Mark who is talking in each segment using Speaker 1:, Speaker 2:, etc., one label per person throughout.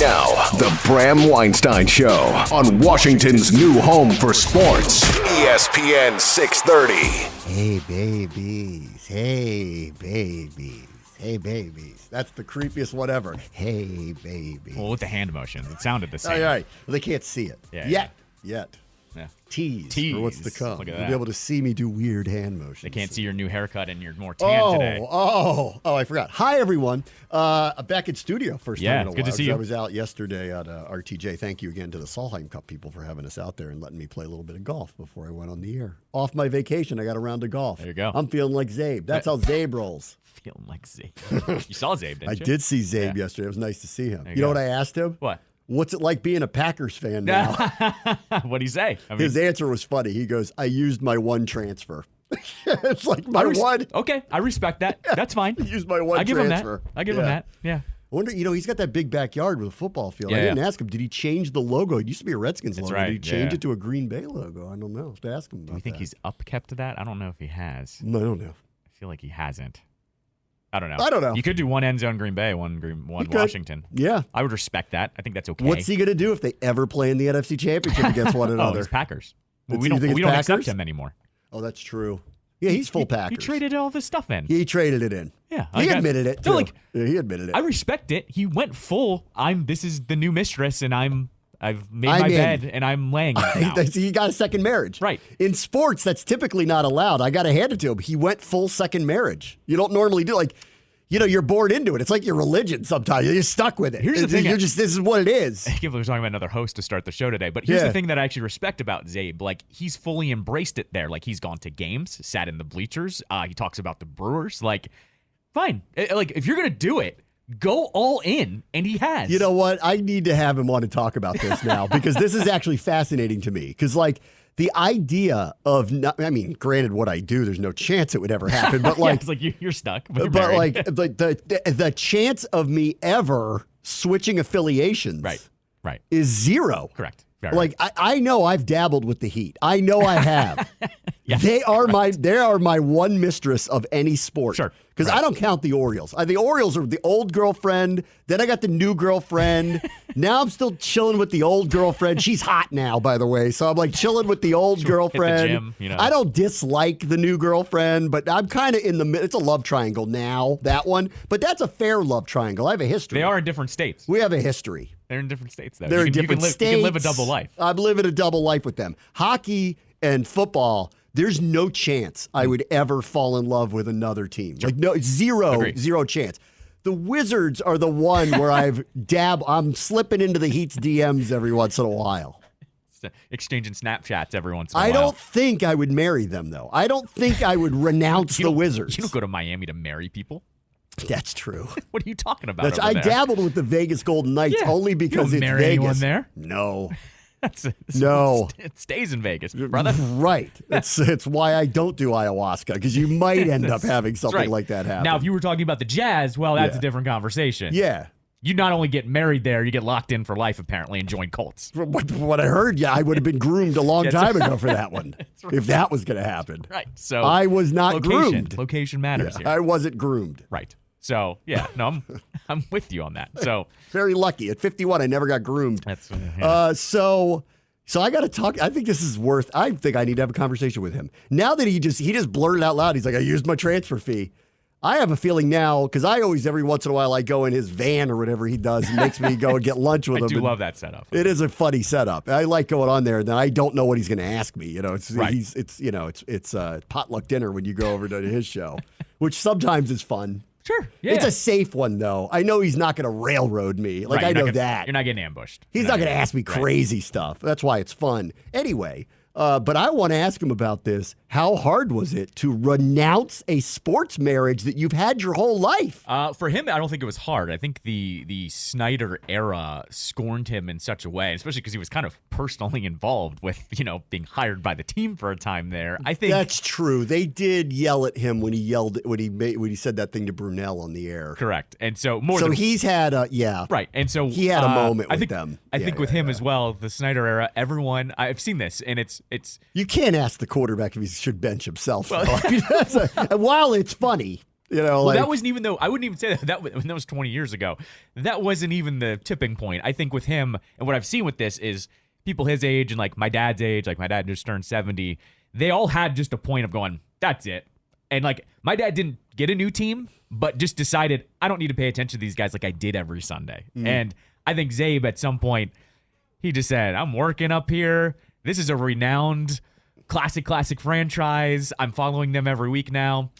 Speaker 1: Now, the Bram Weinstein Show on Washington's new home for sports, ESPN 630.
Speaker 2: Hey, babies. Hey, babies. Hey, babies. That's the creepiest whatever. Hey, babies.
Speaker 3: Well, with the hand motions, it sounded the same.
Speaker 2: All right. Well, they can't see it.
Speaker 3: Yet.
Speaker 2: Yeah.
Speaker 3: Tease.
Speaker 2: For what's to come.
Speaker 3: Look at
Speaker 2: You'll
Speaker 3: that.
Speaker 2: be able to see me do weird hand motions.
Speaker 3: They can't see your new haircut and you're more tan today.
Speaker 2: I forgot. Hi, everyone. Back in studio first time in a while.
Speaker 3: Good to see you.
Speaker 2: I was out yesterday at RTJ. Thank you again to the Solheim Cup people for having us out there and letting me play a little bit of golf before I went on the air. Off my vacation, I got a round of golf.
Speaker 3: There you go.
Speaker 2: I'm feeling like Zabe. That's how Zabe rolls.
Speaker 3: Feeling like Zabe. You saw Zabe, didn't you?
Speaker 2: I did see Zabe yesterday. It was nice to see him.
Speaker 3: There
Speaker 2: You know what I asked him?
Speaker 3: What?
Speaker 2: What's it like being a Packers fan now?
Speaker 3: What'd he say? I mean,
Speaker 2: His answer was funny. He goes, I used my one transfer. It's like my one.
Speaker 3: Okay, I respect that. That's fine.
Speaker 2: I used my one
Speaker 3: I give
Speaker 2: transfer.
Speaker 3: him that. I give him that. Yeah.
Speaker 2: I wonder, he's got that big backyard with a football field.
Speaker 3: Yeah,
Speaker 2: I didn't ask him, did he change the logo? It used to be a Redskins
Speaker 3: That's
Speaker 2: logo.
Speaker 3: right,
Speaker 2: Did he change
Speaker 3: yeah.
Speaker 2: it to a Green Bay logo? I don't know. I have to ask him about
Speaker 3: Do you think
Speaker 2: that.
Speaker 3: he's upkept to that? I don't know if he has.
Speaker 2: No, I don't know.
Speaker 3: I feel like he hasn't. I don't know.
Speaker 2: I don't know.
Speaker 3: You could do one end zone Green Bay, one
Speaker 2: could.
Speaker 3: Washington.
Speaker 2: Yeah.
Speaker 3: I would respect that. I think that's okay.
Speaker 2: What's he going to do if they ever play in the NFC Championship against one
Speaker 3: Oh,
Speaker 2: another?
Speaker 3: it's Packers. Well,
Speaker 2: It's-
Speaker 3: we
Speaker 2: you
Speaker 3: don't
Speaker 2: think it's
Speaker 3: accept
Speaker 2: Packers?
Speaker 3: him anymore.
Speaker 2: Oh, that's true. Yeah, he's full Packers.
Speaker 3: He traded all this stuff in.
Speaker 2: He traded it in.
Speaker 3: Yeah.
Speaker 2: He admitted it, too.
Speaker 3: No, like,
Speaker 2: Yeah, he admitted it.
Speaker 3: I respect it. He went full. This is the new mistress, and I've made
Speaker 2: I'm
Speaker 3: my
Speaker 2: in.
Speaker 3: bed, and I'm laying in it now.
Speaker 2: He got a second marriage.
Speaker 3: Right.
Speaker 2: In sports, that's typically not allowed. I got to hand it to him. He went full second marriage. You don't normally do you're born into it. It's like your religion sometimes. You're stuck with it.
Speaker 3: Here's the thing.
Speaker 2: This is what it is.
Speaker 3: I can't believe we're talking about another host to start the show today, but here's
Speaker 2: Yeah.
Speaker 3: the thing that I actually respect about Zabe. Like, he's fully embraced it there. Like, he's gone to games, sat in the bleachers. He talks about the Brewers. Like, fine. Like, if you're going to do it, go all in, and he has.
Speaker 2: You know what? I need to have him on to talk about this now because this is actually fascinating to me. Because, the idea of, granted, what I do, there's no chance it would ever happen. But,
Speaker 3: Yeah, it's like you're stuck. But, you're
Speaker 2: but
Speaker 3: married.
Speaker 2: the chance of me ever switching affiliations
Speaker 3: Right.
Speaker 2: is zero.
Speaker 3: Correct. Very right.
Speaker 2: I know I've dabbled with the Heat. I know I have.
Speaker 3: Yeah.
Speaker 2: They are my one mistress of any sport.
Speaker 3: Sure.
Speaker 2: Because
Speaker 3: Right.
Speaker 2: I don't count the Orioles. The Orioles are the old girlfriend. Then I got the new girlfriend. Now I'm still chilling with the old girlfriend. She's hot now, by the way. So I'm like chilling with the old girlfriend.
Speaker 3: gym, you know.
Speaker 2: I don't dislike the new girlfriend, but I'm kind of in the middle. It's a love triangle now, that one. But that's a fair love triangle. I have a history.
Speaker 3: They are in different states.
Speaker 2: We have a history.
Speaker 3: They're in different states, though.
Speaker 2: They're in
Speaker 3: you
Speaker 2: different states.
Speaker 3: You can live a double life.
Speaker 2: I'm living a double life with them. Hockey and football, there's no chance I would ever fall in love with another team. Like zero chance. The Wizards are the one where I'm slipping into the Heat's DMs every once in a while.
Speaker 3: Exchanging Snapchats every once in a while.
Speaker 2: I don't think I would marry them, though. I don't think I would renounce the Wizards.
Speaker 3: You don't go to Miami to marry people.
Speaker 2: That's true.
Speaker 3: What are you talking about?
Speaker 2: I
Speaker 3: over there?
Speaker 2: dabbled with the Vegas Golden Knights only because
Speaker 3: you don't
Speaker 2: it's
Speaker 3: marry
Speaker 2: Vegas.
Speaker 3: anyone there?
Speaker 2: No.
Speaker 3: No. It stays in Vegas, brother.
Speaker 2: Right. It's why I don't do ayahuasca, because you might end up having something like that happen.
Speaker 3: Now, if you were talking about the Jazz, well, that's a different conversation.
Speaker 2: Yeah.
Speaker 3: You not only get married there, you get locked in for life, apparently, and join Colts.
Speaker 2: From what I heard, I would have been groomed a long time ago for that one, if that was going to happen.
Speaker 3: Right. So
Speaker 2: I was not groomed.
Speaker 3: Location matters here.
Speaker 2: I wasn't groomed.
Speaker 3: Right. So, yeah, no, I'm with you on that. So
Speaker 2: very lucky. At 51, I never got groomed.
Speaker 3: That's
Speaker 2: So I got to talk. I think this is I think I need to have a conversation with him. Now that he just blurted out loud, he's like, I used my transfer fee. I have a feeling now, because I always, every once in a while, I go in his van or whatever he does and makes me go and get lunch with him.
Speaker 3: I do love that setup.
Speaker 2: It is a funny setup. I like going on there, and then I don't know what he's going to ask me. It's potluck dinner when you go over to his show, which sometimes is fun.
Speaker 3: Sure. Yeah.
Speaker 2: It's a safe one, though. I know he's not going to railroad me.
Speaker 3: Right,
Speaker 2: I know that.
Speaker 3: You're not getting ambushed.
Speaker 2: He's not going to ask me crazy stuff. That's why it's fun. Anyway, but I want to ask him about this. How hard was it to renounce a sports marriage that you've had your whole life?
Speaker 3: For him, I don't think it was hard. I think the Snyder era scorned him in such a way, especially because he was kind of personally involved with, being hired by the team for a time there. I think
Speaker 2: that's true. They did yell at him when he said that thing to Brunel on the air.
Speaker 3: Correct. And so
Speaker 2: he's had
Speaker 3: right. And so
Speaker 2: he had a moment with them.
Speaker 3: I think with him as well, the Snyder era, everyone I've seen this, and it's
Speaker 2: you can't ask the quarterback if he should bench himself. Well, while it's funny,
Speaker 3: Well, that wasn't even though I wouldn't even say that was 20 years ago. That wasn't even the tipping point. I think with him and what I've seen with this is people his age and like my dad's age, like my dad just turned 70. They all had just a point of going, that's it. And like my dad didn't get a new team, but just decided I don't need to pay attention to these guys like I did every Sunday. And I think Zabe at some point, he just said, I'm working up here. This is a renowned classic franchise. I'm following them every week now.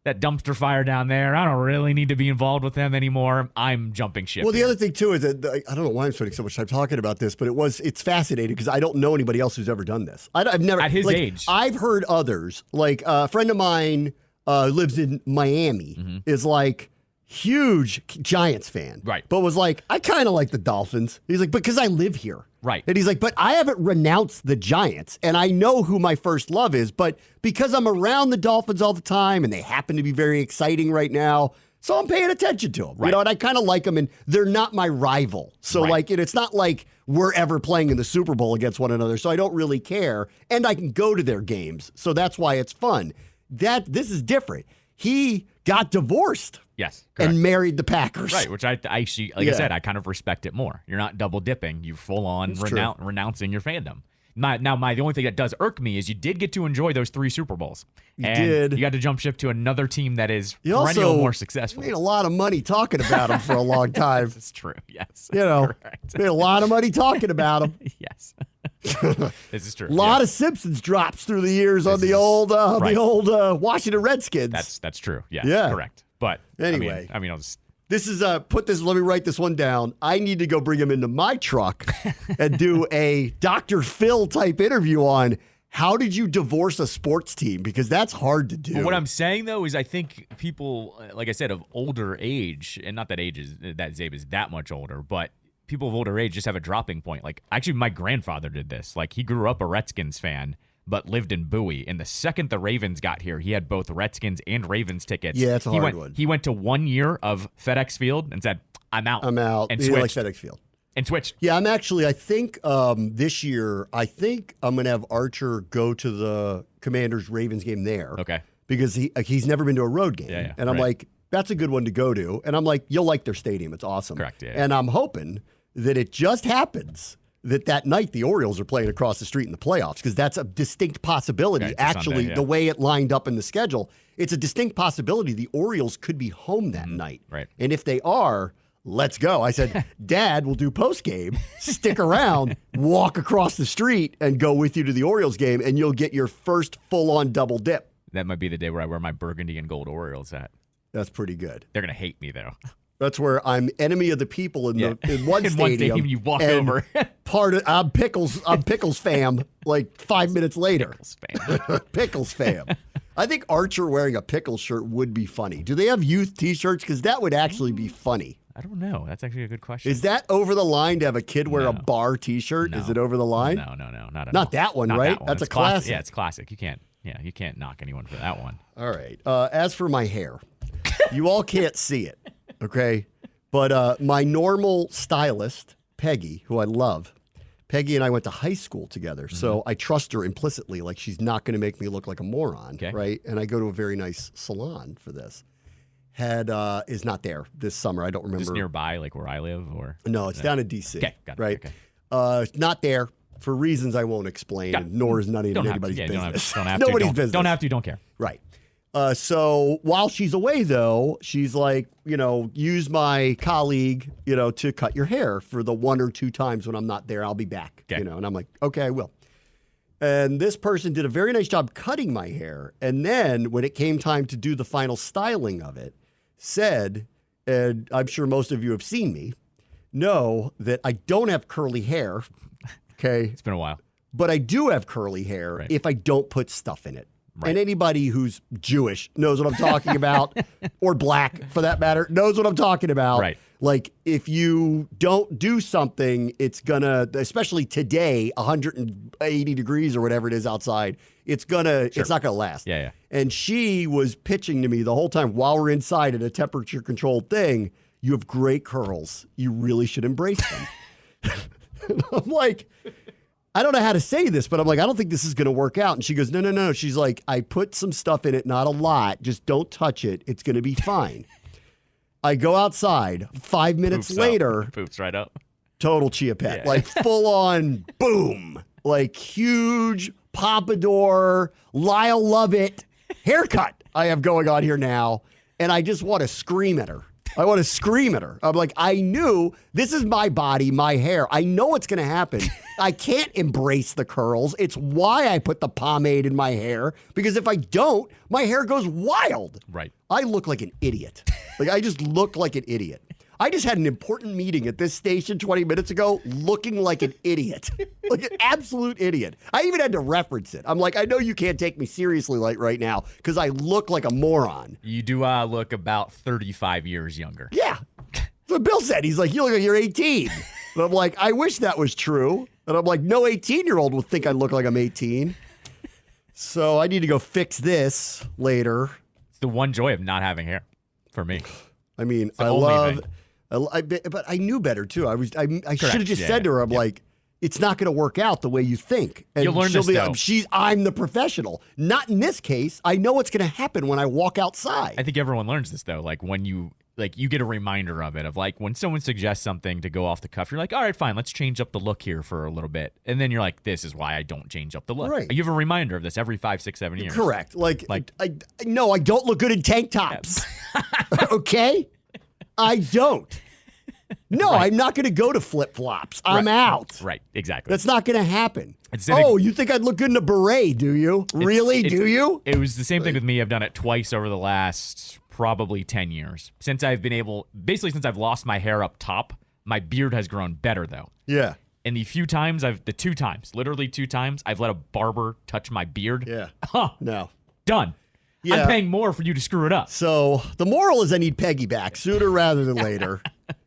Speaker 3: That dumpster fire down there, I don't really need to be involved with them anymore. I'm jumping ship.
Speaker 2: Well, the other thing, too, is that I don't know why I'm spending so much time talking about this, but it's fascinating because I don't know anybody else who's ever done this. I've never.
Speaker 3: At his age.
Speaker 2: I've heard others. Like a friend of mine lives in Miami, is like huge Giants fan.
Speaker 3: Right.
Speaker 2: But was like, I kind of like the Dolphins. He's like, because I live here.
Speaker 3: Right.
Speaker 2: And he's like, but I haven't renounced the Giants, and I know who my first love is, but because I'm around the Dolphins all the time, and they happen to be very exciting right now, so I'm paying attention to them.
Speaker 3: Right.
Speaker 2: And I kind of like them, and they're not my rival. So, like, it's not like we're ever playing in the Super Bowl against one another, so I don't really care, and I can go to their games, so that's why it's fun. This is different. He got divorced.
Speaker 3: Yes, correct.
Speaker 2: And married the Packers.
Speaker 3: Right, which I actually, like I said, I kind of respect it more. You're not double dipping. You full on renouncing your fandom. The only thing that does irk me is you did get to enjoy those 3 Super Bowls. You did. You got to jump ship to another team that is perennial more successful.
Speaker 2: Made a lot of money talking about them for a long time.
Speaker 3: It's true. Yes.
Speaker 2: Correct. Made a lot of money talking about them.
Speaker 3: Yes. This is true.
Speaker 2: A lot of Simpsons drops through the years on the old Washington Redskins.
Speaker 3: That's true. Yes,
Speaker 2: yeah.
Speaker 3: Correct. But
Speaker 2: anyway,
Speaker 3: I mean, I'll just.
Speaker 2: This is let me write this one down. I need to go bring him into my truck and do a Dr. Phil type interview on how did you divorce a sports team? Because that's hard to do.
Speaker 3: Well, what I'm saying, though, is I think people, like I said, of older age, and not that Zabe is that much older, but people of older age just have a dropping point. Like, actually, my grandfather did this. Like, he grew up a Redskins fan, but lived in Bowie. And the second the Ravens got here, he had both Redskins and Ravens tickets.
Speaker 2: Yeah, it's a hard one.
Speaker 3: He went to 1 year of FedEx Field and said, I'm out.
Speaker 2: I'm out.
Speaker 3: And
Speaker 2: switched.
Speaker 3: Like
Speaker 2: FedEx Field.
Speaker 3: And switched.
Speaker 2: Yeah, I'm actually, I think this year, I'm going to have Archer go to the Commanders-Ravens game there.
Speaker 3: Okay.
Speaker 2: Because he's never been to a road game.
Speaker 3: Yeah,
Speaker 2: and I'm like, that's a good one to go to. And I'm like, you'll like their stadium. It's awesome.
Speaker 3: Correct, yeah.
Speaker 2: And I'm hoping that it just happens that night the Orioles are playing across the street in the playoffs, because that's a distinct possibility.
Speaker 3: Okay,
Speaker 2: actually,
Speaker 3: Sunday, yeah.
Speaker 2: The way it lined up in the schedule, it's a distinct possibility the Orioles could be home that night.
Speaker 3: Right.
Speaker 2: And if they are, let's go. I said, Dad, we'll do post game, stick around, walk across the street, and go with you to the Orioles game, and you'll get your first full-on double dip.
Speaker 3: That might be the day where I wear my burgundy and gold Orioles hat.
Speaker 2: That's pretty good.
Speaker 3: They're going to hate me, though.
Speaker 2: That's where I'm enemy of the people in one stadium.
Speaker 3: In one stadium, you walk over.
Speaker 2: I'm Pickles fam. Like 5 minutes later,
Speaker 3: Pickles fam.
Speaker 2: Pickles fam. I think Archer wearing a Pickles shirt would be funny. Do they have youth T-shirts? Because that would actually be funny.
Speaker 3: I don't know. That's actually a good question.
Speaker 2: Is that over the line to have a kid wear a bar T-shirt?
Speaker 3: No.
Speaker 2: Is it over the line?
Speaker 3: No, not at all.
Speaker 2: Not that one,
Speaker 3: Not
Speaker 2: right?
Speaker 3: That one.
Speaker 2: That's
Speaker 3: it's
Speaker 2: a classic.
Speaker 3: Yeah, it's classic. You can't knock anyone for that one.
Speaker 2: All right. As for my hair, you all can't see it, okay? But my normal stylist, Peggy, who I love, Peggy and I went to high school together, so I trust her implicitly, like she's not going to make me look like a moron, right? And I go to a very nice salon for this. Is not there this summer. I don't remember.
Speaker 3: Just nearby, like where I live, or
Speaker 2: no, it's down in D.C.
Speaker 3: Okay, got it.
Speaker 2: Right?
Speaker 3: Okay.
Speaker 2: Not there for reasons I won't explain, nor is none even anybody's business. Nobody's business.
Speaker 3: Don't have to. Don't care.
Speaker 2: Right. So while she's away, though, she's like, use my colleague, to cut your hair for the 1 or 2 times when I'm not there. I'll be back.
Speaker 3: Okay.
Speaker 2: And I'm like, okay, I will. And this person did a very nice job cutting my hair. And then when it came time to do the final styling of it, said, and I'm sure most of you have seen me, know that I don't have curly hair. Okay.
Speaker 3: It's been a while.
Speaker 2: But I do have curly hair if I don't put stuff in it. Right. And anybody who's Jewish knows what I'm talking about, or black for that matter, knows what I'm talking about.
Speaker 3: Right.
Speaker 2: Like, if you don't do something, it's gonna, especially today, 180 degrees or whatever it is outside, it's not gonna last.
Speaker 3: Yeah.
Speaker 2: And she was pitching to me the whole time while we're inside at a temperature controlled thing, you have great curls. You really should embrace them. And I'm like, I don't know how to say this, but I'm like, I don't think this is going to work out. And she goes, no. She's like, I put some stuff in it, not a lot. Just don't touch it. It's going to be fine. I go outside. 5 minutes later.
Speaker 3: Poops right up.
Speaker 2: Total chia pet. Yeah. Like full on boom. Like huge pompadour, Lyle Lovett haircut I have going on here now. And I just want to scream at her. I want to scream at her. I'm like, I knew this is my body, my hair. I know what's going to happen. I can't embrace the curls. It's why I put the pomade in my hair, because if I don't, my hair goes wild.
Speaker 3: Right.
Speaker 2: I look like an idiot. Like, I just look like an idiot. I just had an important meeting at this station 20 minutes ago looking like an idiot. Like an absolute idiot. I even had to reference it. I'm like, I know you can't take me seriously like right now because I look like a moron.
Speaker 3: You do look about 35 years younger.
Speaker 2: Yeah. That's what Bill said. He's like, you look like you're 18. And I'm like, I wish that was true. And I'm like, no 18-year-old will think I look like I'm 18. So I need to go fix this later.
Speaker 3: It's the one joy of not having hair for me.
Speaker 2: I mean, but I knew better too. I should have just said to her, I'm like, it's not going to work out the way you think. And
Speaker 3: you'll learn this, though.
Speaker 2: I'm the professional. Not in this case. I know what's going to happen when I walk outside.
Speaker 3: I think everyone learns this though. Like when you get a reminder of it, of like when someone suggests something to go off the cuff, you're like, all right, fine, let's change up the look here for a little bit. And then you're like, this is why I don't change up the look.
Speaker 2: Right.
Speaker 3: You have a reminder of this every 5, 6, 7 years.
Speaker 2: Correct. Like I don't look good in tank tops. Okay? I don't. No, right. I'm not going to go to flip-flops. I'm out.
Speaker 3: Right, exactly.
Speaker 2: That's not going to happen. You think I'd look good in a beret, do you? Really? Do you?
Speaker 3: It was the same thing with me. I've done it twice over the last probably 10 years. Since I've lost my hair up top, my beard has grown better, though.
Speaker 2: Yeah.
Speaker 3: And literally two times, I've let a barber touch my beard.
Speaker 2: Yeah. No.
Speaker 3: Done. Yeah. I'm paying more for you to screw it up.
Speaker 2: So the moral is I need Peggy back sooner rather than later.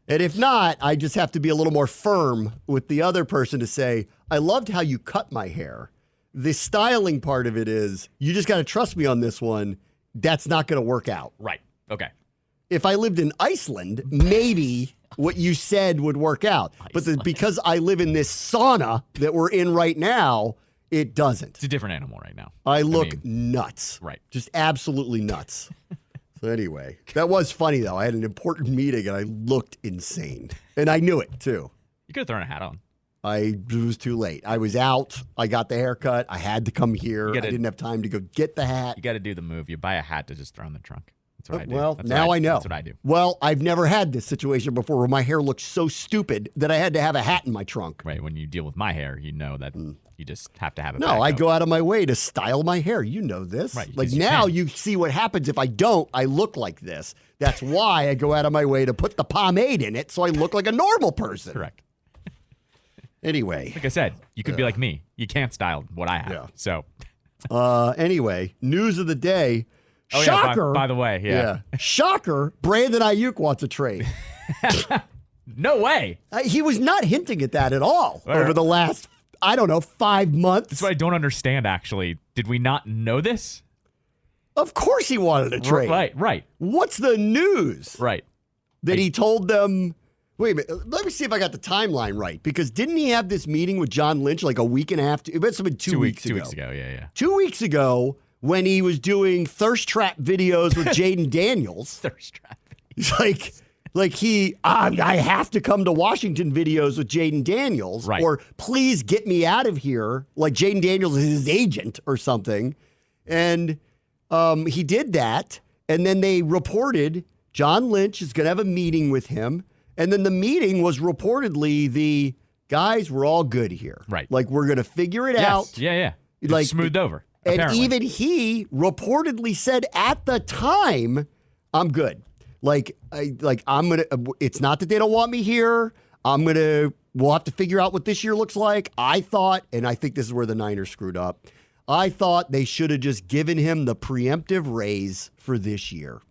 Speaker 2: And if not, I just have to be a little more firm with the other person to say, I loved how you cut my hair. The styling part of it is, you just got to trust me on this one. That's not going to work out.
Speaker 3: Right. Okay.
Speaker 2: If I lived in Iceland, maybe what you said would work out. But because I live in this sauna that we're in right now, it doesn't.
Speaker 3: It's a different animal right now.
Speaker 2: I look nuts.
Speaker 3: Right.
Speaker 2: Just absolutely nuts. So anyway, that was funny, though. I had an important meeting, and I looked insane. And I knew it, too.
Speaker 3: You could have thrown a hat on.
Speaker 2: It was too late. I was out. I got the haircut. I had to come here. I didn't have time to go get the hat.
Speaker 3: You got to do the move. You buy a hat to just throw in the trunk. That's what I do.
Speaker 2: Well, now I know.
Speaker 3: That's what I do.
Speaker 2: Well, I've never had this situation before where my hair looked so stupid that I had to have a hat in my trunk.
Speaker 3: Right. When you deal with my hair, you know that you just have to have it.
Speaker 2: No, I go out of my way to style my hair. You know this.
Speaker 3: Right.
Speaker 2: Like now you see what happens if I don't. I look like this. That's why I go out of my way to put the pomade in it so I look like a normal person.
Speaker 3: Correct.
Speaker 2: Anyway.
Speaker 3: Like I said, you could be like me. You can't style what I have. Yeah. So.
Speaker 2: Anyway, news of the day.
Speaker 3: Oh,
Speaker 2: Shocker.
Speaker 3: Yeah, by the way, yeah.
Speaker 2: Shocker, Brandon Aiyuk wants a trade.
Speaker 3: No way.
Speaker 2: He was not hinting at that at all over the last, 5 months.
Speaker 3: That's what I don't understand, actually. Did we not know this?
Speaker 2: Of course he wanted a trade.
Speaker 3: Right.
Speaker 2: What's the news?
Speaker 3: Right.
Speaker 2: That he told them, wait a minute, let me see if I got the timeline right. Because didn't he have this meeting with John Lynch like a week and a half? It must have been 2 weeks ago.
Speaker 3: 2 weeks ago, yeah.
Speaker 2: 2 weeks ago, when he was doing thirst trap videos with Jaden Daniels.
Speaker 3: Thirst trap
Speaker 2: videos. I have to come to Washington videos with Jaden Daniels.
Speaker 3: Right.
Speaker 2: Or please get me out of here. Like Jaden Daniels is his agent or something. And he did that. And then they reported John Lynch is going to have a meeting with him. And then the meeting was reportedly the guys, we're all good here.
Speaker 3: Right.
Speaker 2: Like we're going to figure it out.
Speaker 3: Yeah. It's smoothed over.
Speaker 2: And
Speaker 3: apparently.
Speaker 2: even he reportedly said at the time, I'm good. I'm going to, it's not that they don't want me here. We'll have to figure out what this year looks like. I thought, and I think this is where the Niners screwed up. I thought they should have just given him the preemptive raise for this year.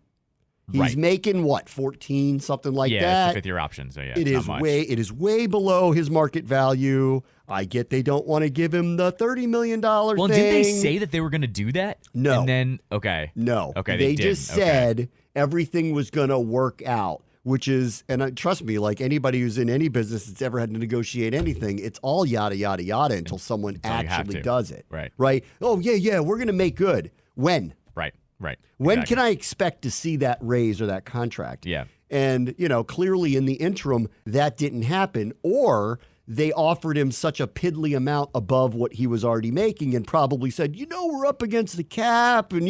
Speaker 2: He's making what, 14, something like that?
Speaker 3: Yeah, it's the 5th-year option, so yeah,
Speaker 2: it is way below his market value. I get they don't want to give him the $30 million thing.
Speaker 3: Well, did they say that they were going to do that?
Speaker 2: No.
Speaker 3: And then, okay.
Speaker 2: No.
Speaker 3: Okay,
Speaker 2: they just said everything was going to work out. which is, and trust me, like anybody who's in any business that's ever had to negotiate anything, it's all yada, yada, yada until someone actually does it.
Speaker 3: Right.
Speaker 2: Oh, yeah, we're going to make good. When?
Speaker 3: Right.
Speaker 2: When can I expect to see that raise or that contract?
Speaker 3: Yeah.
Speaker 2: And, clearly in the interim, that didn't happen. Or they offered him such a piddly amount above what he was already making and probably said, we're up against the cap and,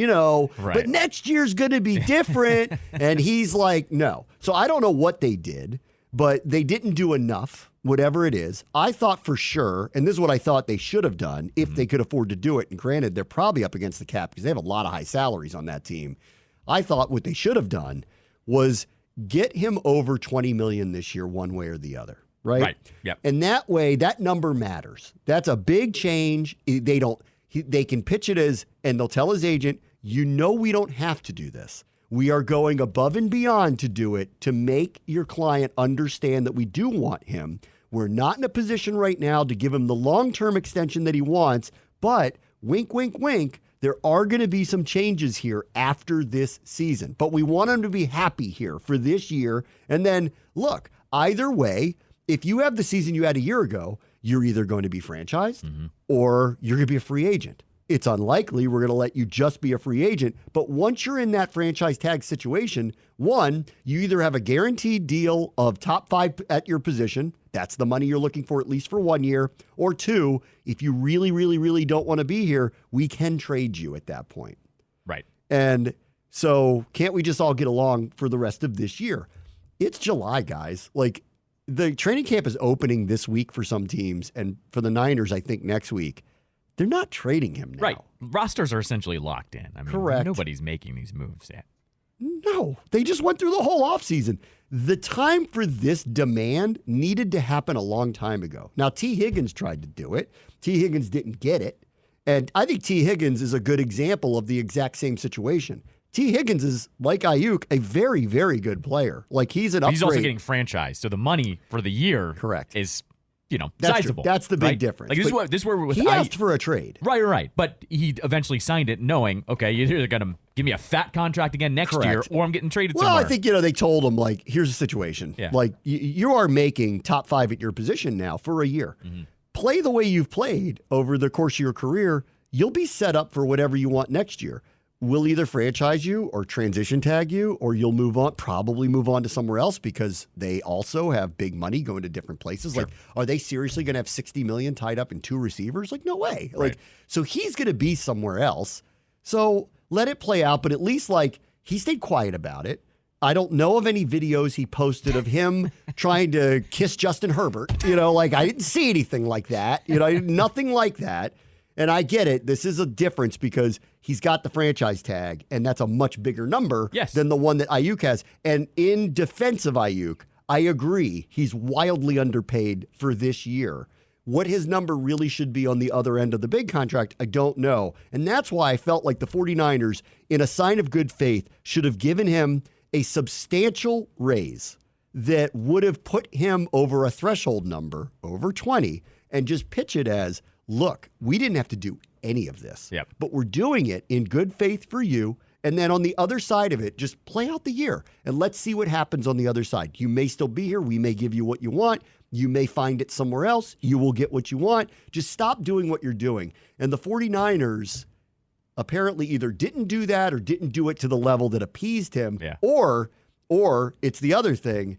Speaker 2: but next year's going to be different. And he's like, no. So I don't know what they did, but they didn't do enough, whatever it is. I thought for sure, and this is what I thought they should have done if they could afford to do it. And granted, they're probably up against the cap because they have a lot of high salaries on that team. I thought what they should have done was get him over $20 million this year, one way or the other. Right.
Speaker 3: Yep.
Speaker 2: And that way, that number matters. That's a big change. They can pitch it as, and they'll tell his agent, we don't have to do this. We are going above and beyond to do it to make your client understand that we do want him. We're not in a position right now to give him the long-term extension that he wants, but wink, wink, wink, there are going to be some changes here after this season. But we want him to be happy here for this year. And then, look, either way, if you have the season you had a year ago, you're either going to be franchised or you're going to be a free agent. It's unlikely we're going to let you just be a free agent. But once you're in that franchise tag situation, one, you either have a guaranteed deal of top 5 at your position. That's the money you're looking for, at least for 1 year. Or two, if you really, really, really don't want to be here, we can trade you at that point.
Speaker 3: Right.
Speaker 2: And so can't we just all get along for the rest of this year? It's July, guys. Like, the training camp is opening this week for some teams, and for the Niners, I think next week. They're not trading him now.
Speaker 3: Right. Rosters are essentially locked in. I mean,
Speaker 2: correct.
Speaker 3: Nobody's making these moves yet.
Speaker 2: No, they just went through the whole offseason. The time for this demand needed to happen a long time ago. Now, T. Higgins tried to do it. T. Higgins didn't get it. And I think T. Higgins is a good example of the exact same situation. T. Higgins is, like Aiyuk, a very, very good player. Like, he's an upgrade.
Speaker 3: He's also getting franchised, so the money for the year is,
Speaker 2: that's
Speaker 3: sizable.
Speaker 2: True. That's the big
Speaker 3: right?
Speaker 2: difference.
Speaker 3: Like, this is where with
Speaker 2: he asked for a trade.
Speaker 3: Right. But he eventually signed it knowing, okay, you're either going to give me a fat contract again next year or I'm getting traded somewhere.
Speaker 2: Well, I think, they told him, like, here's the situation.
Speaker 3: Yeah.
Speaker 2: Like, you are making top 5 at your position now for a year. Play the way you've played over the course of your career. You'll be set up for whatever you want next year. We'll either franchise you or transition tag you, or you'll probably move on to somewhere else because they also have big money going to different places. Sure. Like, are they seriously going to have $60 million tied up in 2 receivers? Like, no way.
Speaker 3: Right.
Speaker 2: Like, so he's going to be somewhere else. So let it play out, but at least, like, he stayed quiet about it. I don't know of any videos he posted of him trying to kiss Justin Herbert. Like, I didn't see anything like that. Nothing like that. And I get it. This is a difference because he's got the franchise tag, and that's a much bigger number than the one that Aiyuk has. And in defense of Aiyuk, I agree. He's wildly underpaid for this year. What his number really should be on the other end of the big contract, I don't know. And that's why I felt like the 49ers, in a sign of good faith, should have given him a substantial raise that would have put him over a threshold number, over 20, and just pitch it as, look, we didn't have to do any of this, but we're doing it in good faith for you. And then on the other side of it, just play out the year and let's see what happens on the other side. You may still be here. We may give you what you want. You may find it somewhere else. You will get what you want. Just stop doing what you're doing. And the 49ers apparently either didn't do that or didn't do it to the level that appeased him, or it's the other thing.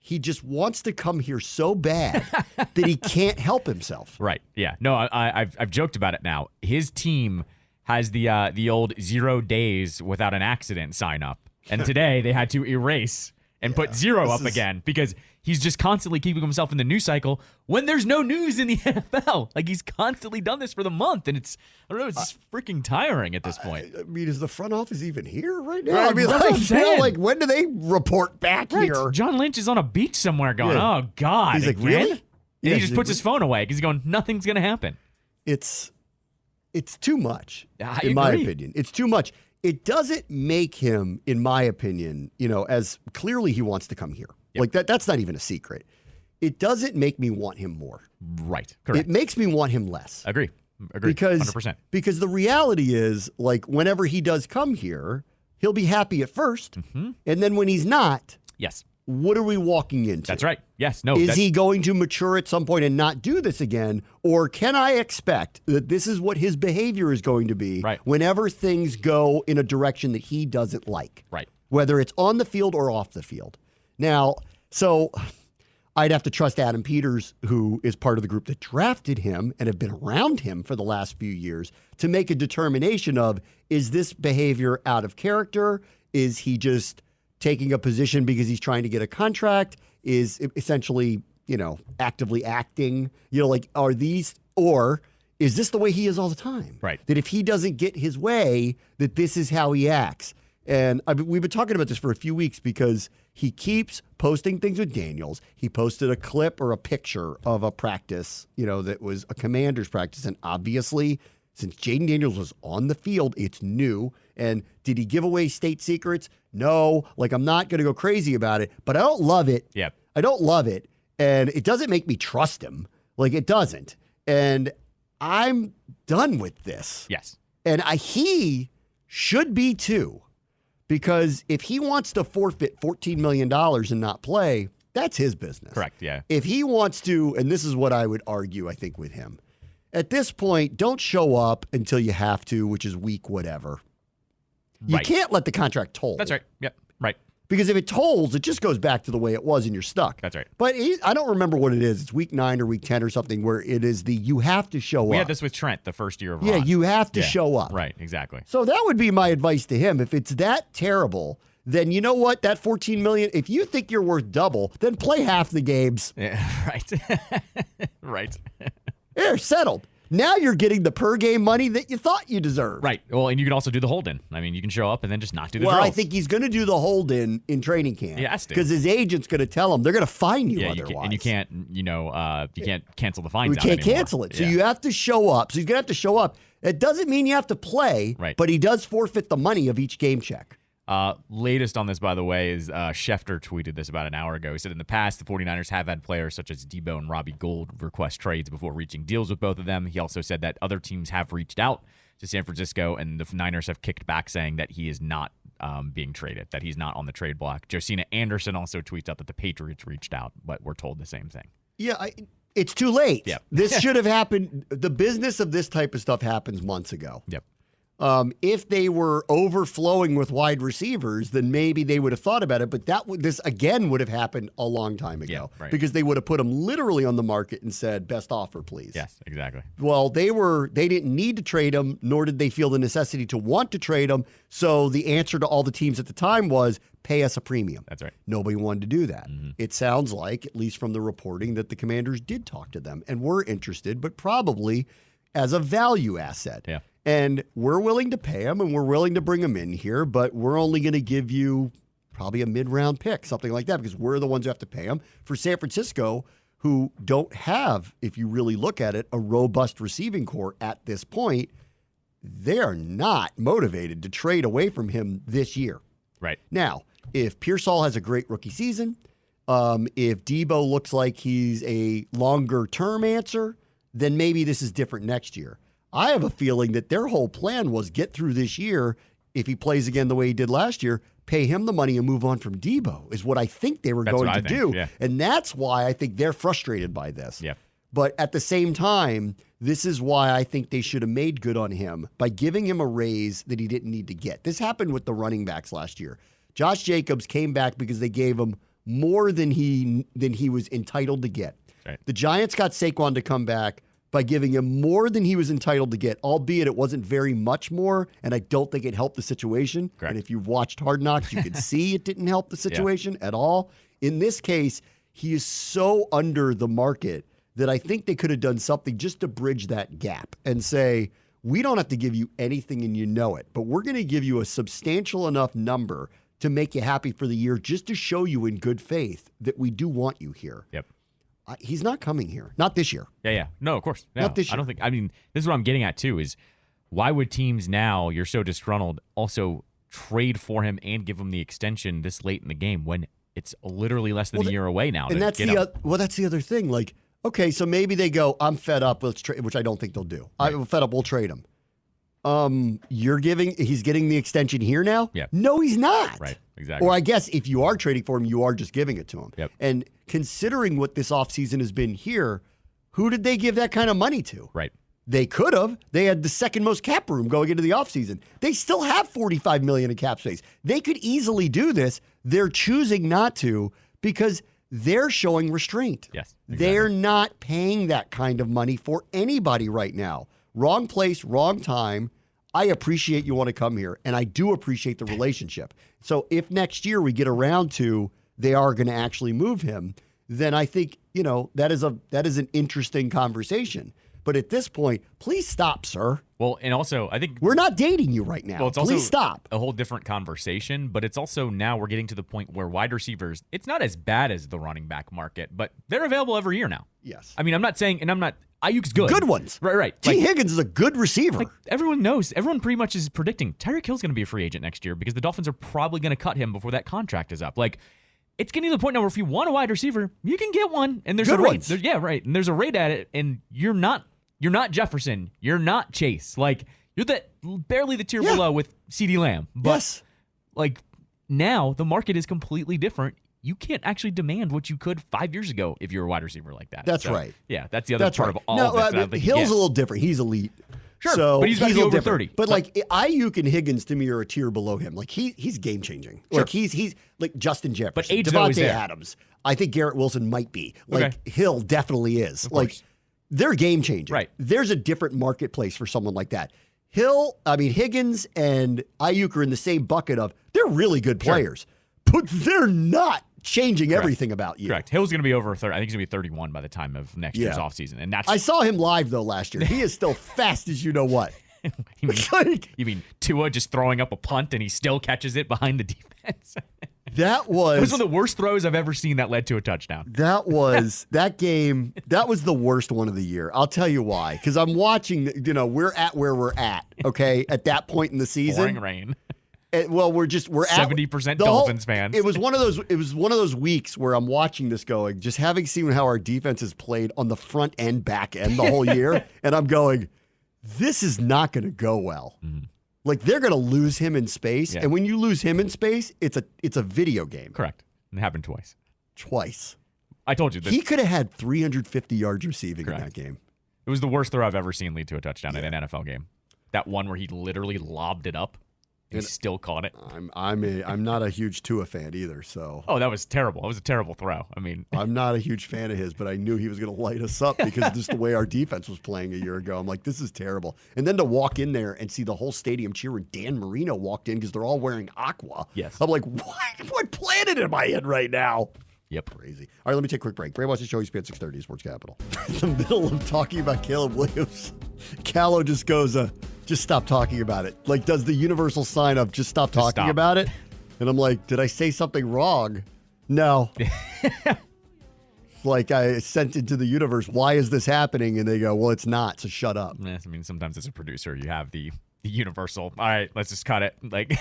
Speaker 2: He just wants to come here so bad that he can't help himself.
Speaker 3: Right. Yeah. No, I've joked about it now. His team has the old 0 days without an accident sign up. And today they had to erase and put 0 up again because he's just constantly keeping himself in the news cycle when there's no news in the NFL. Like, he's constantly done this for the month, and it's just freaking tiring at this point.
Speaker 2: I mean, is the front office even here right now?
Speaker 3: Right,
Speaker 2: I mean,
Speaker 3: that's what I'm saying.
Speaker 2: like, when do they report back here?
Speaker 3: John Lynch is on a beach somewhere going, oh, God.
Speaker 2: He's like, really?
Speaker 3: And he just puts his phone away because he's going, nothing's going to happen.
Speaker 2: It's too much, in my opinion. It's too much. It doesn't make him, in my opinion, as clearly he wants to come here. Yep. Like, that's not even a secret. It doesn't make me want him more.
Speaker 3: Right. Correct.
Speaker 2: It makes me want him less.
Speaker 3: Agree.
Speaker 2: Because,
Speaker 3: 100%.
Speaker 2: Because the reality is, like, whenever he does come here, he'll be happy at first. And then when he's not, what are we walking into?
Speaker 3: That's right. Yes. No.
Speaker 2: Is he going to mature at some point and not do this again? Or can I expect that this is what his behavior is going to be whenever things go in a direction that he doesn't like?
Speaker 3: Right.
Speaker 2: Whether it's on the field or off the field. Now, so I'd have to trust Adam Peters, who is part of the group that drafted him and have been around him for the last few years, to make a determination of, is this behavior out of character? Is he just taking a position because he's trying to get a contract? Is essentially, actively acting? Are these, or is this the way he is all the time?
Speaker 3: Right.
Speaker 2: That if he doesn't get his way, that this is how he acts. And we've been talking about this for a few weeks because he keeps posting things with Daniels. He posted a clip or a picture of a practice, that was a Commander's practice. And obviously, since Jaden Daniels was on the field, it's new. And did he give away state secrets? No. I'm not going to go crazy about it, but I don't love it.
Speaker 3: Yep.
Speaker 2: I don't love it. And it doesn't make me trust him. It doesn't. And I'm done with this.
Speaker 3: Yes.
Speaker 2: And he should be too. Because if he wants to forfeit $14 million and not play, that's his business.
Speaker 3: Correct, yeah.
Speaker 2: If he wants to, and this is what I would argue, I think, with him, at this point, don't show up until you have to, which is week whatever. You can't let the contract toll.
Speaker 3: That's right. Yep, right.
Speaker 2: Because if it tolls, it just goes back to the way it was and you're stuck.
Speaker 3: That's right.
Speaker 2: But I don't remember what it is. It's week 9 or week 10 or something where it is you have to show up.
Speaker 3: We had this with Trent the first year of Ron.
Speaker 2: Yeah, you have to show up.
Speaker 3: Right, exactly.
Speaker 2: So that would be my advice to him. If it's that terrible, then you know what? That $14 million, if you think you're worth double, then play half the games.
Speaker 3: Yeah, right. Right.
Speaker 2: There, settled. Now you're getting the per game money that you thought you deserved.
Speaker 3: Right. Well, and you can also do the hold-in. I mean, you can show up and then just not do the drills.
Speaker 2: I think he's going to do the hold-in in training camp.
Speaker 3: He has to.
Speaker 2: Because his agent's going to tell him they're going to fine you otherwise.
Speaker 3: You can't, you can't cancel the fines out
Speaker 2: can't
Speaker 3: anymore.
Speaker 2: Cancel it. So you have to show up. So he's going to have to show up. It doesn't mean you have to play, but he does forfeit the money of each game check.
Speaker 3: Latest on this, by the way, is Schefter tweeted this about an hour ago. He said, in the past, the 49ers have had players such as Debo and Robbie Gould request trades before reaching deals with both of them. He also said that other teams have reached out to San Francisco, and the Niners have kicked back saying that he is not being traded, that he's not on the trade block. Josina Anderson also tweets out that the Patriots reached out, but we're told the same thing.
Speaker 2: Yeah, it's too late.
Speaker 3: Yep.
Speaker 2: This should have happened. The business of this type of stuff happens months ago.
Speaker 3: Yep.
Speaker 2: If they were overflowing with wide receivers, then maybe they would have thought about it. But this again would have happened a long time ago because they would have put them literally on the market and said, "Best offer, please."
Speaker 3: Yes, exactly.
Speaker 2: Well, they didn't need to trade him, nor did they feel the necessity to want to trade him. So the answer to all the teams at the time was, "Pay us a premium."
Speaker 3: That's right.
Speaker 2: Nobody wanted to do that.
Speaker 3: Mm-hmm.
Speaker 2: It sounds like, at least from the reporting, that the Commanders did talk to them and were interested, but probably as a value asset.
Speaker 3: Yeah.
Speaker 2: And we're willing to pay him and we're willing to bring him in here, but we're only going to give you probably a mid-round pick, something like that, because we're the ones who have to pay him. For San Francisco, who don't have, if you really look at it, a robust receiving core at this point, they are not motivated to trade away from him this year.
Speaker 3: Right.
Speaker 2: Now, if Pearsall has a great rookie season, if Debo looks like he's a longer-term answer, then maybe this is different next year. I have a feeling that their whole plan was get through this year. If he plays again the way he did last year, pay him the money and move on from Debo is what I think they were going to do.
Speaker 3: Yeah.
Speaker 2: And that's why I think they're frustrated by this.
Speaker 3: Yeah.
Speaker 2: But at the same time, this is why I think they should have made good on him by giving him a raise that he didn't need to get. This happened with the running backs last year. Josh Jacobs came back because they gave him more than he was entitled to get.
Speaker 3: Right.
Speaker 2: The Giants got Saquon to come back by giving him more than he was entitled to get, albeit it wasn't very much more, and I don't think it helped the situation.
Speaker 3: Correct.
Speaker 2: And if you've watched Hard Knocks, you can see it didn't help the situation at all. In this case, he is so under the market that I think they could have done something just to bridge that gap and say, we don't have to give you anything and you know it, but we're going to give you a substantial enough number to make you happy for the year just to show you in good faith that we do want you here.
Speaker 3: Yep.
Speaker 2: He's not coming here. Not this year.
Speaker 3: Yeah. No, of course. No,
Speaker 2: Not this year.
Speaker 3: I don't think. I mean, this is what I'm getting at too. Is why would teams now? You're so disgruntled. Also trade for him and give him the extension this late in the game when it's literally less than a year away now.
Speaker 2: And that's that's the other thing. Like, okay, so maybe they go, I'm fed up. Let's trade, which I don't think they'll do.
Speaker 3: Right.
Speaker 2: I'm fed up. We'll trade him. He's getting the extension here now?
Speaker 3: Yeah.
Speaker 2: No, he's not.
Speaker 3: Right, exactly.
Speaker 2: Or I guess if you are trading for him, you are just giving it to him.
Speaker 3: Yep.
Speaker 2: And considering what this offseason has been here, who did they give that kind of money to?
Speaker 3: Right.
Speaker 2: They could have. They had the second most cap room going into the offseason. They still have $45 million in cap space. They could easily do this. They're choosing not to because they're showing restraint.
Speaker 3: Yes. Exactly.
Speaker 2: They're not paying that kind of money for anybody right now. Wrong place, wrong time. I appreciate you want to come here, and I do appreciate the relationship. So if next year we get around to they are going to actually move him, then I think, that is an interesting conversation. But at this point, please stop, sir.
Speaker 3: Well, and also, I think
Speaker 2: we're not dating you right now.
Speaker 3: Well, it's also
Speaker 2: please stop.
Speaker 3: A whole different conversation, but it's also now we're getting to the point where wide receivers, it's not as bad as the running back market, but they're available every year now.
Speaker 2: Yes.
Speaker 3: I mean, I'm not saying, and I'm not, Ayuk's good.
Speaker 2: Good ones.
Speaker 3: Right.
Speaker 2: T. Higgins is a good receiver.
Speaker 3: Like, everyone knows, everyone pretty much is predicting Tyreek Hill's going to be a free agent next year because the Dolphins are probably going to cut him before that contract is up. Like, it's getting to the point now where if you want a wide receiver, you can get one, and there's
Speaker 2: good
Speaker 3: a rate.
Speaker 2: Ones.
Speaker 3: Yeah, right. And there's a rate at it, and you're not Jefferson. You're not Chase. Like, you're barely the tier below with CeeDee Lamb. But,
Speaker 2: yes.
Speaker 3: like, now the market is completely different. You can't actually demand what you could 5 years ago if you're a wide receiver like that.
Speaker 2: That's right.
Speaker 3: Yeah, that's the other part of all of this. That I don't think
Speaker 2: Hill's a little different. He's elite.
Speaker 3: Sure,
Speaker 2: so
Speaker 3: but he's got to be over 30.
Speaker 2: But like Ayuk and Higgins to me are a tier below him. Like he's game changing.
Speaker 3: Sure.
Speaker 2: Like he's like Justin Jefferson,
Speaker 3: but age though is
Speaker 2: Devontae
Speaker 3: there.
Speaker 2: Adams. I think Garrett Wilson might be. Like
Speaker 3: Okay.
Speaker 2: Hill definitely is.
Speaker 3: Of
Speaker 2: Like
Speaker 3: course.
Speaker 2: they're game changing.
Speaker 3: Right.
Speaker 2: There's a different marketplace for someone like that. Higgins and Ayuk are in the same bucket of they're really good players, but they're not changing everything about you.
Speaker 3: Correct. Hill's going to be over 30. I think he's going to be 31 by the time of next year's offseason. And that's
Speaker 2: I saw him live though last year. He is still fast as you know what.
Speaker 3: You mean Tua just throwing up a punt and he still catches it behind the defense?
Speaker 2: That was
Speaker 3: It was one of the worst throws I've ever seen that led to a touchdown.
Speaker 2: That game. That was the worst one of the year. I'll tell you why. Because I'm watching. We're at where we're at. Okay, at that point in the season.
Speaker 3: Pouring rain.
Speaker 2: Well, we're
Speaker 3: 70% Dolphins fans.
Speaker 2: It was one of those weeks where I'm watching this going, just having seen how our defense has played on the front and back end the whole year, and I'm going, this is not going to go well. Mm-hmm. Like they're going to lose him in space, and when you lose him in space, it's a video game.
Speaker 3: Correct. It happened twice.
Speaker 2: Twice.
Speaker 3: I told you.
Speaker 2: He could have had 350 yards receiving in that game.
Speaker 3: It was the worst throw I've ever seen lead to a touchdown in an NFL game. That one where he literally lobbed it up. He still caught it.
Speaker 2: I'm not a huge Tua fan either, so.
Speaker 3: Oh, that was terrible. It was a terrible throw. I mean,
Speaker 2: I'm not a huge fan of his, but I knew he was going to light us up because just the way our defense was playing a year ago. I'm like, this is terrible. And then to walk in there and see the whole stadium cheer when Dan Marino walked in because they're all wearing aqua.
Speaker 3: Yes.
Speaker 2: I'm like, what planet am I in right now?
Speaker 3: Yep.
Speaker 2: Crazy. All right, let me take a quick break. Bram watches the show. ESPN 630 Sports Capital. In the middle of talking about Caleb Williams, Callow just goes, just stop talking about it. Like, does the universal sign of just stop talking about it? And I'm like, did I say something wrong? No. Like, I sent it to the universe, why is this happening? And they go, well, it's not, so shut up.
Speaker 3: I mean, sometimes as a producer, you have the universal, all right, let's just cut it. Like,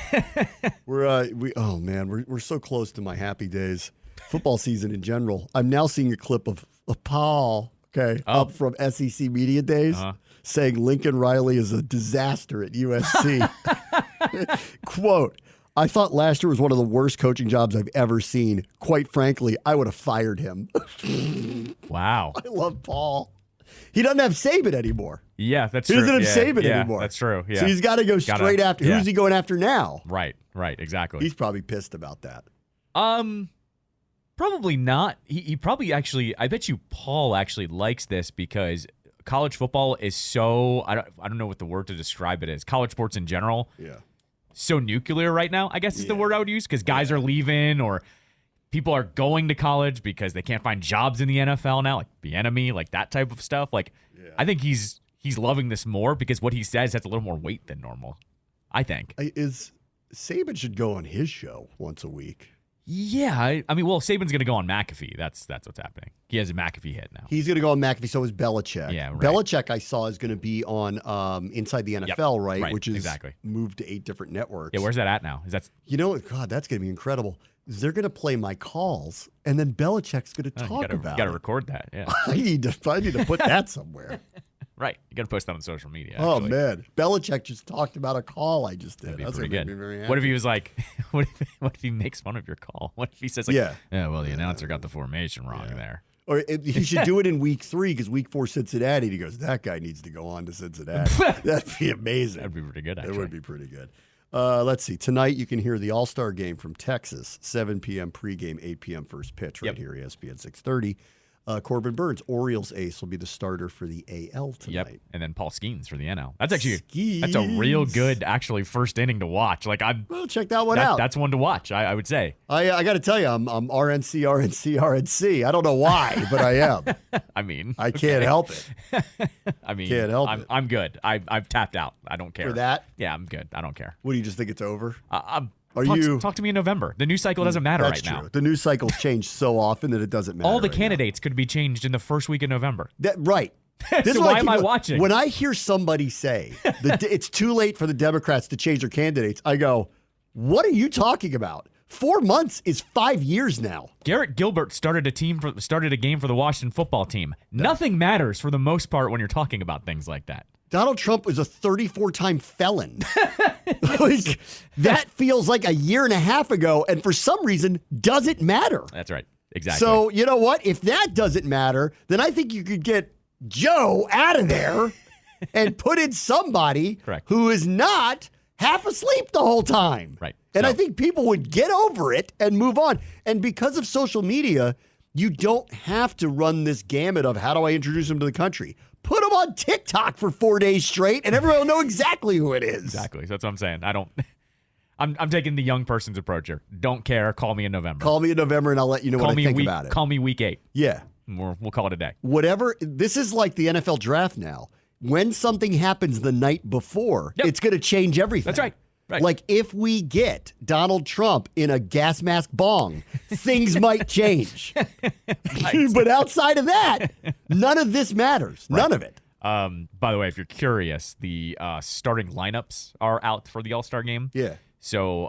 Speaker 2: we're so close to my happy days. Football season in general. I'm now seeing a clip of Paul, up from SEC Media Days, saying Lincoln Riley is a disaster at USC. Quote, I thought last year was one of the worst coaching jobs I've ever seen. Quite frankly, I would have fired him.
Speaker 3: Wow.
Speaker 2: I love Paul. He doesn't have Saban anymore.
Speaker 3: Yeah, that's true.
Speaker 2: He doesn't have Saban anymore.
Speaker 3: That's true. Yeah.
Speaker 2: So he's got to go straight after. Who's he going after now?
Speaker 3: Right, exactly.
Speaker 2: He's probably pissed about that.
Speaker 3: Probably not. He probably actually, I bet you Paul actually likes this because college football is so, I don't know what the word to describe it is. College sports in general.
Speaker 2: Yeah.
Speaker 3: So nuclear right now, I guess is the word I would use, because guys are leaving or people are going to college because they can't find jobs in the NFL now, like Bieniemy, like that type of stuff. Like, I think he's loving this more because what he says has a little more weight than normal, I think.
Speaker 2: Saban should go on his show once a week.
Speaker 3: Yeah, I mean, well, Saban's going to go on McAfee. That's what's happening. He has a McAfee hit now.
Speaker 2: He's going to go on McAfee, so is Belichick.
Speaker 3: Yeah, right.
Speaker 2: Belichick, I saw, is going to be on Inside the NFL, right?
Speaker 3: Which
Speaker 2: is moved to 8 different networks.
Speaker 3: Yeah, where's that at now? Is that?
Speaker 2: You know, God, that's going to be incredible. They're going to play my calls, and then Belichick's going to talk about it.
Speaker 3: You got to record that, yeah.
Speaker 2: I need to put that somewhere.
Speaker 3: Right. You got to post that on social media.
Speaker 2: Oh,
Speaker 3: actually.
Speaker 2: man. Belichick just talked about a call I just did.
Speaker 3: That'd be
Speaker 2: That's
Speaker 3: pretty
Speaker 2: gonna
Speaker 3: good.
Speaker 2: make me very happy.
Speaker 3: What if he was like, what if he makes fun of your call? What if he says like,
Speaker 2: Yeah.
Speaker 3: well, the announcer got the formation wrong there.
Speaker 2: Or he should do it in week 3 because week 4 Cincinnati. And he goes, that guy needs to go on to Cincinnati. That'd be amazing.
Speaker 3: That'd be pretty good, actually.
Speaker 2: It would be pretty good. Let's see. Tonight you can hear the All-Star game from Texas, 7 p.m. pregame, 8 p.m. first pitch right here, ESPN 630. Corbin Burns, Orioles ace, will be the starter for the AL tonight.
Speaker 3: Yep, and then Paul Skeens for the NL. That's actually
Speaker 2: Skeens.
Speaker 3: that's a real good actually first inning to watch. Like
Speaker 2: Well, check that one out.
Speaker 3: That's one to watch. I would say.
Speaker 2: I got to tell you, I'm RNC. I don't know why, but I am.
Speaker 3: I mean,
Speaker 2: I can't help it.
Speaker 3: I mean,
Speaker 2: Can't help it.
Speaker 3: I'm good. I've tapped out. I don't care
Speaker 2: For that?
Speaker 3: Yeah, I'm good. I don't care.
Speaker 2: What do you just think it's over?
Speaker 3: Talk to me in November. The news cycle doesn't matter
Speaker 2: That's
Speaker 3: right
Speaker 2: true.
Speaker 3: now.
Speaker 2: The news cycles change so often that it doesn't matter.
Speaker 3: All the
Speaker 2: right
Speaker 3: candidates could be changed in the first week of November.
Speaker 2: Right. This
Speaker 3: So
Speaker 2: is what
Speaker 3: why am I
Speaker 2: keep-
Speaker 3: watching?
Speaker 2: When I hear somebody say it's too late for the Democrats to change their candidates, I go, what are you talking about? 4 months is 5 years now.
Speaker 3: Garrett Gilbert started a game for the Washington football team. Nothing matters for the most part when you're talking about things like that.
Speaker 2: Donald Trump was a 34-time felon. Like, that feels like a year and a half ago, and for some reason, doesn't matter.
Speaker 3: That's right. Exactly.
Speaker 2: So, you know what? If that doesn't matter, then I think you could get Joe out of there and put in somebody
Speaker 3: Correct.
Speaker 2: who is not half asleep the whole time.
Speaker 3: Right.
Speaker 2: And
Speaker 3: So-
Speaker 2: I think people would get over it and move on. And because of social media, you don't have to run this gamut of how do I introduce them to the country. Put them on TikTok for 4 days straight, and everyone will know exactly who it is.
Speaker 3: Exactly. That's what I'm saying. I'm taking the young person's approach here. Don't care. Call me in November.
Speaker 2: Call me in November, and I'll let you know what I think about it.
Speaker 3: Call me week 8.
Speaker 2: Yeah.
Speaker 3: We'll call it a day.
Speaker 2: Whatever. This is like the NFL draft now. When something happens the night before,
Speaker 3: Yep.
Speaker 2: it's going to change everything.
Speaker 3: That's right. Right.
Speaker 2: Like if we get Donald Trump in a gas mask bong, things might change. But outside of that, none of this matters.
Speaker 3: Right.
Speaker 2: None of it.
Speaker 3: By the way, if you're curious, the starting lineups are out for the All-Star game.
Speaker 2: Yeah.
Speaker 3: So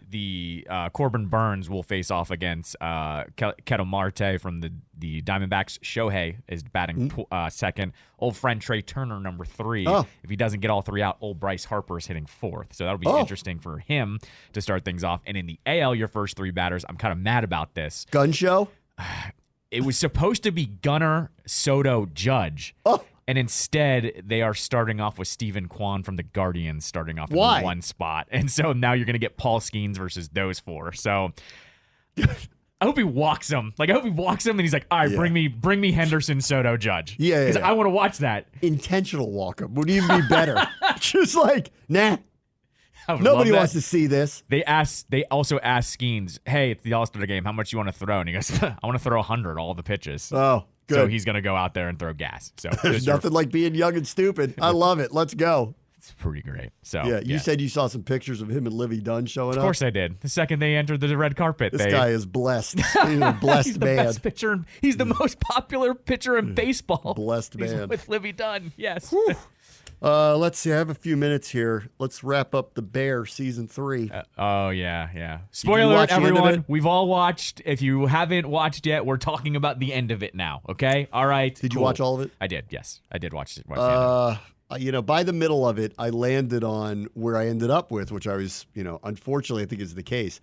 Speaker 3: the Corbin Burns will face off against Ketel Marte from the Diamondbacks. Shohei is batting second. Old friend Trey Turner, number 3.
Speaker 2: Oh.
Speaker 3: If he doesn't get all 3 out, old Bryce Harper is hitting 4th. So that'll be interesting for him to start things off. And in the AL, your first 3 batters, I'm kind of mad about this.
Speaker 2: Gun show?
Speaker 3: It was supposed to be Gunnar, Soto, Judge.
Speaker 2: Oh.
Speaker 3: And instead, they are starting off with Stephen Kwan from the Guardians starting off in
Speaker 2: Why?
Speaker 3: the 1 spot. And so now you're going to get Paul Skeens versus those 4. So I hope he walks him. Like, I hope he walks him and he's like, all right, bring me Henderson, Soto, Judge.
Speaker 2: Yeah.
Speaker 3: Because I want to watch that.
Speaker 2: Intentional walk-up would even be better. Just like, nah.
Speaker 3: I would
Speaker 2: Nobody
Speaker 3: love
Speaker 2: wants
Speaker 3: that.
Speaker 2: to see this.
Speaker 3: They also asked Skeens, hey, it's the All-Star game. How much you want to throw? And he goes, I want to throw 100 all the pitches.
Speaker 2: Oh, good.
Speaker 3: So he's going to go out there and throw gas. So
Speaker 2: There's nothing like being young and stupid. I love it. Let's go.
Speaker 3: It's pretty great. So
Speaker 2: Yeah, you said you saw some pictures of him and Livy Dunn showing up.
Speaker 3: Of course I did. The second they entered the red carpet,
Speaker 2: This guy is blessed. He's a blessed
Speaker 3: he's the
Speaker 2: man.
Speaker 3: best pitcher. He's the most popular pitcher in baseball.
Speaker 2: Blessed
Speaker 3: He's
Speaker 2: man.
Speaker 3: with Livy Dunn. Yes.
Speaker 2: Let's see. I have a few minutes here. Let's wrap up The Bear season 3.
Speaker 3: Oh yeah. Spoiler
Speaker 2: watch
Speaker 3: alert,
Speaker 2: the end of
Speaker 3: everyone.
Speaker 2: it?
Speaker 3: We've all watched. If you haven't watched yet, we're talking about the end of it now. Okay. All right.
Speaker 2: Did you
Speaker 3: cool.
Speaker 2: watch all of it?
Speaker 3: I did. Yes, I did watch it. The end.
Speaker 2: By the middle of it, I landed on where I ended up with, which I was, unfortunately, I think is the case.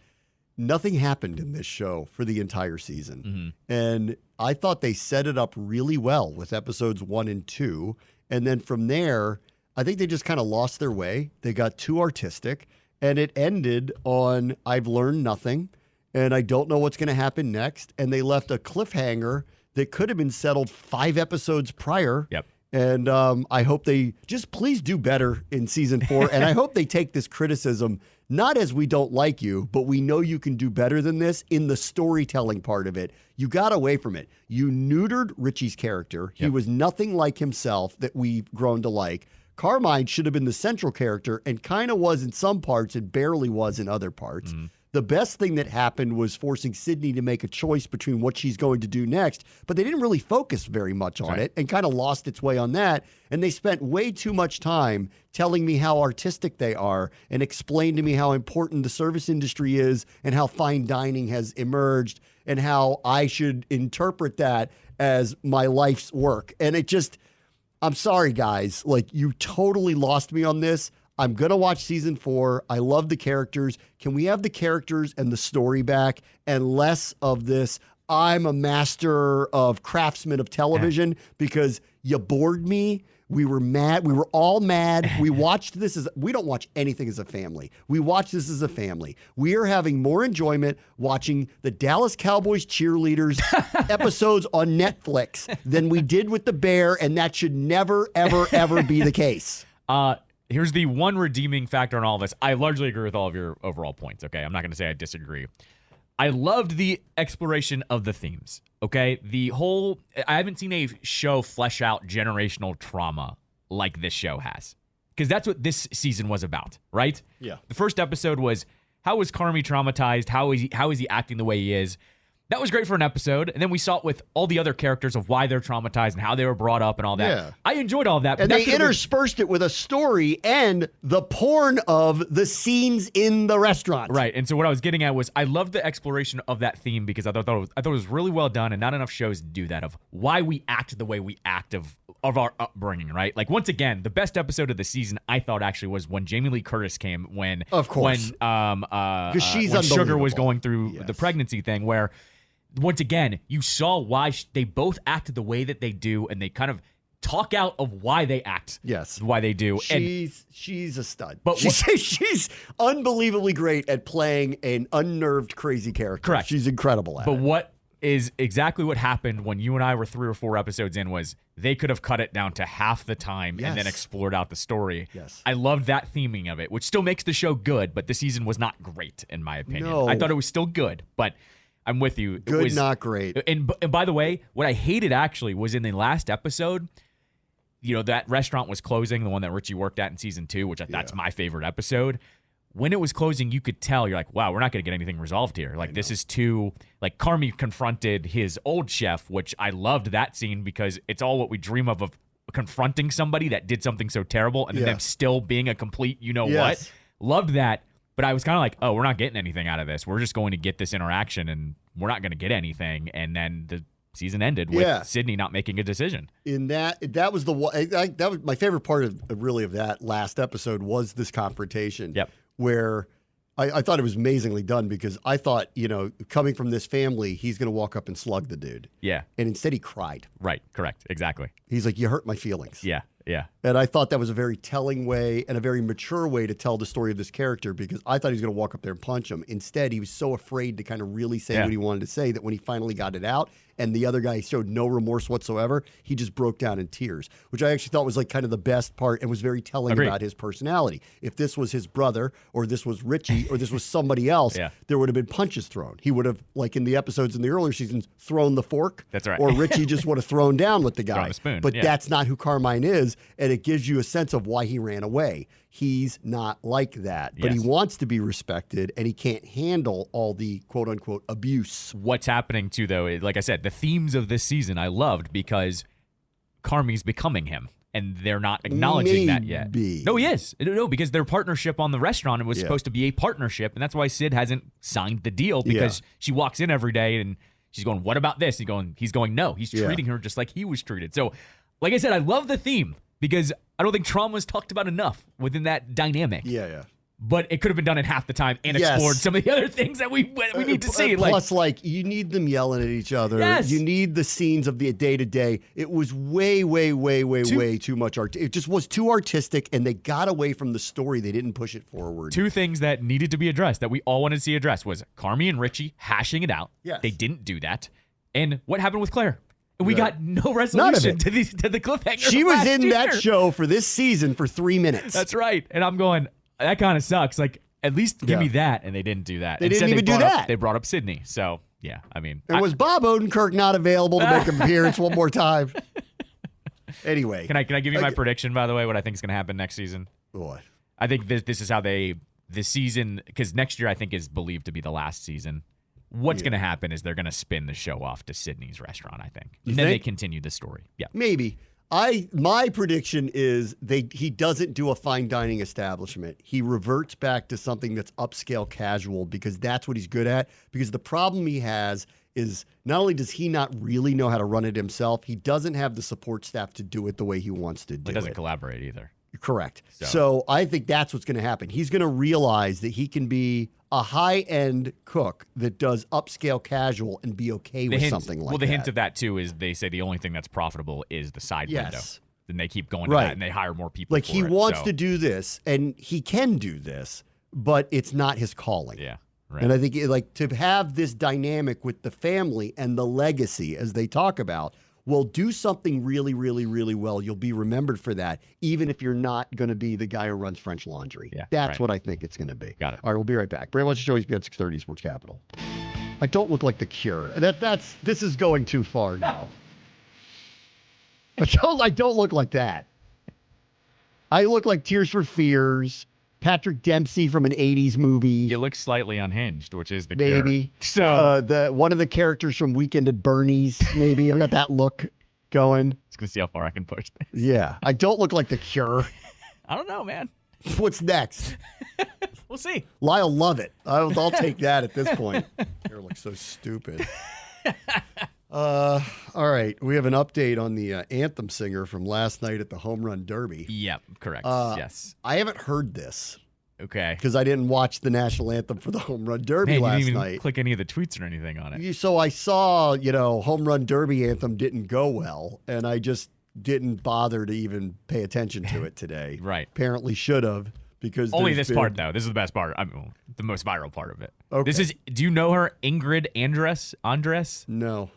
Speaker 2: Nothing happened in this show for the entire season. And I thought they set it up really well with episodes 1 and 2. And then from there, I think they just kind of lost their way. They got too artistic. And it ended on, I've learned nothing. And I don't know what's going to happen next. And they left a cliffhanger that could have been settled 5 episodes prior.
Speaker 3: Yep.
Speaker 2: And I hope they just please do better in season 4. And I hope they take this criticism, not as we don't like you, but we know you can do better than this in the storytelling part of it. You got away from it. You neutered Richie's character. He was nothing like himself that we've grown to like. Carmine should have been the central character and kind of was in some parts and barely was in other parts. The best thing that happened was forcing Sydney to make a choice between what she's going to do next, but they didn't really focus very much on it and kind of lost its way on that. And they spent way too much time telling me how artistic they are and explained to me how important the service industry is and how fine dining has emerged and how I should interpret that as my life's work. And I'm sorry, guys. Like, you totally lost me on this. I'm going to watch season 4. I love the characters. Can we have the characters and the story back and less of this, I'm a master of craftsman of television, because you bored me. We were mad. We were all mad. We watched this we don't watch anything as a family. We watch this as a family. We are having more enjoyment watching the Dallas Cowboys cheerleaders episodes on Netflix than we did with the Bear, and that should never, ever, ever be the case.
Speaker 3: Here's the one redeeming factor in all of this. I largely agree with all of your overall points, okay? I'm not going to say I disagree. I loved the exploration of the themes, okay? I haven't seen a show flesh out generational trauma like this show has, because that's what this season was about, right?
Speaker 2: Yeah.
Speaker 3: The first episode was, how was Carmi traumatized? How is he acting the way he is? That was great for an episode, and then we saw it with all the other characters of why they're traumatized and how they were brought up and all that.
Speaker 2: Yeah.
Speaker 3: I enjoyed all that.
Speaker 2: And they interspersed it with a story and the porn of the scenes in the restaurant.
Speaker 3: Right, and so what I was getting at was I loved the exploration of that theme, because I thought it was really well done, and not enough shows do that, of why we act the way we act of our upbringing, right? Like, once again, the best episode of the season I thought actually was when Jamie Lee Curtis came, when
Speaker 2: she's
Speaker 3: when Sugar was going through the pregnancy thing, where once again, you saw why they both acted the way that they do, and they kind of talk out of why they act why they do.
Speaker 2: She's a stud.
Speaker 3: But
Speaker 2: she's unbelievably great at playing an unnerved, crazy character.
Speaker 3: Correct.
Speaker 2: She's incredible at it.
Speaker 3: But what is exactly what happened when you and I were 3 or 4 episodes in was they could have cut it down to half the time and then explored out the story.
Speaker 2: Yes.
Speaker 3: I loved that theming of it, which still makes the show good, but the season was not great, in my opinion.
Speaker 2: No.
Speaker 3: I thought it was still good, but I'm with you.
Speaker 2: Good, not great.
Speaker 3: And by the way, what I hated actually was in the last episode, that restaurant was closing, the one that Richie worked at in season 2, which that's my favorite episode. When it was closing, you could tell, you're like, wow, we're not going to get anything resolved here. Like, this is too, like, Carmi confronted his old chef, which I loved that scene, because it's all what we dream of confronting somebody that did something so terrible and then them still being a complete what. Loved that. But I was kind of like, oh, we're not getting anything out of this. We're just going to get this interaction, and we're not going to get anything. And then the season ended with Sydney not making a decision.
Speaker 2: In that was that was my favorite part of that last episode, was this confrontation.
Speaker 3: Yep.
Speaker 2: Where I thought it was amazingly done, because I thought, coming from this family, he's going to walk up and slug the dude.
Speaker 3: Yeah.
Speaker 2: And instead he cried.
Speaker 3: Right. Correct. Exactly.
Speaker 2: He's like, you hurt my feelings.
Speaker 3: Yeah. Yeah.
Speaker 2: And I thought that was a very telling way and a very mature way to tell the story of this character, because I thought he was going to walk up there and punch him. Instead, he was so afraid to kind of really say what he wanted to say that when he finally got it out and the other guy showed no remorse whatsoever, he just broke down in tears, which I actually thought was like kind of the best part and was very telling about his personality. If this was his brother, or this was Richie, or this was somebody else, there would have been punches thrown. He would have, like in the episodes in the earlier seasons, thrown the fork.
Speaker 3: That's right.
Speaker 2: Or Richie just would have thrown down with the guy.
Speaker 3: Thrown a spoon.
Speaker 2: But that's not who Carmine is, and it gives you a sense of why he ran away. He's not like that, but he wants to be respected, and he can't handle all the quote-unquote abuse.
Speaker 3: What's happening, too, though, like I said, the themes of this season I loved, because Carmi's becoming him, and they're not acknowledging that yet. No, he is. No, because their partnership on the restaurant was supposed to be a partnership, and that's why Sid hasn't signed the deal, because she walks in every day, and she's going, what about this? He's going, no. He's treating her just like he was treated. So, like I said, I love the theme, because I don't think trauma is talked about enough within that dynamic.
Speaker 2: Yeah.
Speaker 3: But it could have been done in half the time and explored some of the other things that we need to see.
Speaker 2: Plus, you need them yelling at each other.
Speaker 3: Yes.
Speaker 2: You need the scenes of the day-to-day. It was way too much art. It just was too artistic, and they got away from the story. They didn't push it forward.
Speaker 3: 2 things that needed to be addressed, that we all wanted to see addressed, was Carmi and Richie hashing it out.
Speaker 2: Yes.
Speaker 3: They didn't do that. And what happened with Claire? We got no resolution to the cliffhanger.
Speaker 2: She was in that show for this season for 3 minutes.
Speaker 3: That's right. And I'm going, that kind of sucks. Like, at least give me that. And they didn't do that.
Speaker 2: They didn't even do that.
Speaker 3: They brought up Sydney. So, yeah, I mean.
Speaker 2: And was Bob Odenkirk not available to make an appearance one more time? Anyway.
Speaker 3: Can I give you my prediction, by the way, what I think is going to happen next season?
Speaker 2: What?
Speaker 3: I think this is how this season, because next year I think is believed to be the last season. What's going to happen is they're going to spin the show off to Sydney's restaurant, I think. And then they continue the story. Yeah.
Speaker 2: Maybe. My prediction is he doesn't do a fine dining establishment. He reverts back to something that's upscale casual, because that's what he's good at. Because the problem he has is not only does he not really know how to run it himself, he doesn't have the support staff to do it the way he wants to do it.
Speaker 3: He doesn't collaborate either.
Speaker 2: Correct. So I think that's what's going to happen. He's going to realize that he can be a high-end cook that does upscale casual and be okay with something like that.
Speaker 3: Well, the hint of that, too, is they say the only thing that's profitable is the side window. Then they keep going to that, and they hire more people
Speaker 2: like, he wants to do this, and he can do this, but it's not his calling.
Speaker 3: Yeah, right.
Speaker 2: And I think, like, to have this dynamic with the family and the legacy, as they talk about, will do something really, really, really well. You'll be remembered for that, even if you're not going to be the guy who runs French Laundry.
Speaker 3: Yeah,
Speaker 2: That's what I think it's going to be.
Speaker 3: Got it.
Speaker 2: All right, we'll be right back. Brandon wants to show ESPN 630 Sports Capital. I don't look like the Cure. This is going too far now. I don't look like that. I look like Tears for Fears, Patrick Dempsey from an 80s movie.
Speaker 3: You look slightly unhinged, which is the
Speaker 2: maybe.
Speaker 3: Cure.
Speaker 2: So one of the characters from Weekend at Bernie's, maybe. I've got that look going.
Speaker 3: Just gonna see how far I can push this.
Speaker 2: Yeah. I don't look like the Cure.
Speaker 3: I don't know, man.
Speaker 2: What's next?
Speaker 3: We'll see.
Speaker 2: Lyle love it. I'll take that at this point. Hair looks so stupid. All right. We have an update on the Anthem singer from last night at the Home Run Derby.
Speaker 3: Yep, correct. Yes.
Speaker 2: I haven't heard this.
Speaker 3: Okay.
Speaker 2: Because I didn't watch the national anthem for the Home Run Derby last
Speaker 3: you didn't even
Speaker 2: night.
Speaker 3: Click any of the tweets or anything on it.
Speaker 2: So I saw, Home Run Derby anthem didn't go well, and I just didn't bother to even pay attention to it today.
Speaker 3: Right.
Speaker 2: Apparently should have, because
Speaker 3: only this part though. This is the best part. The most viral part of it.
Speaker 2: Okay.
Speaker 3: This is. Do you know her? Ingrid Andress?
Speaker 2: No.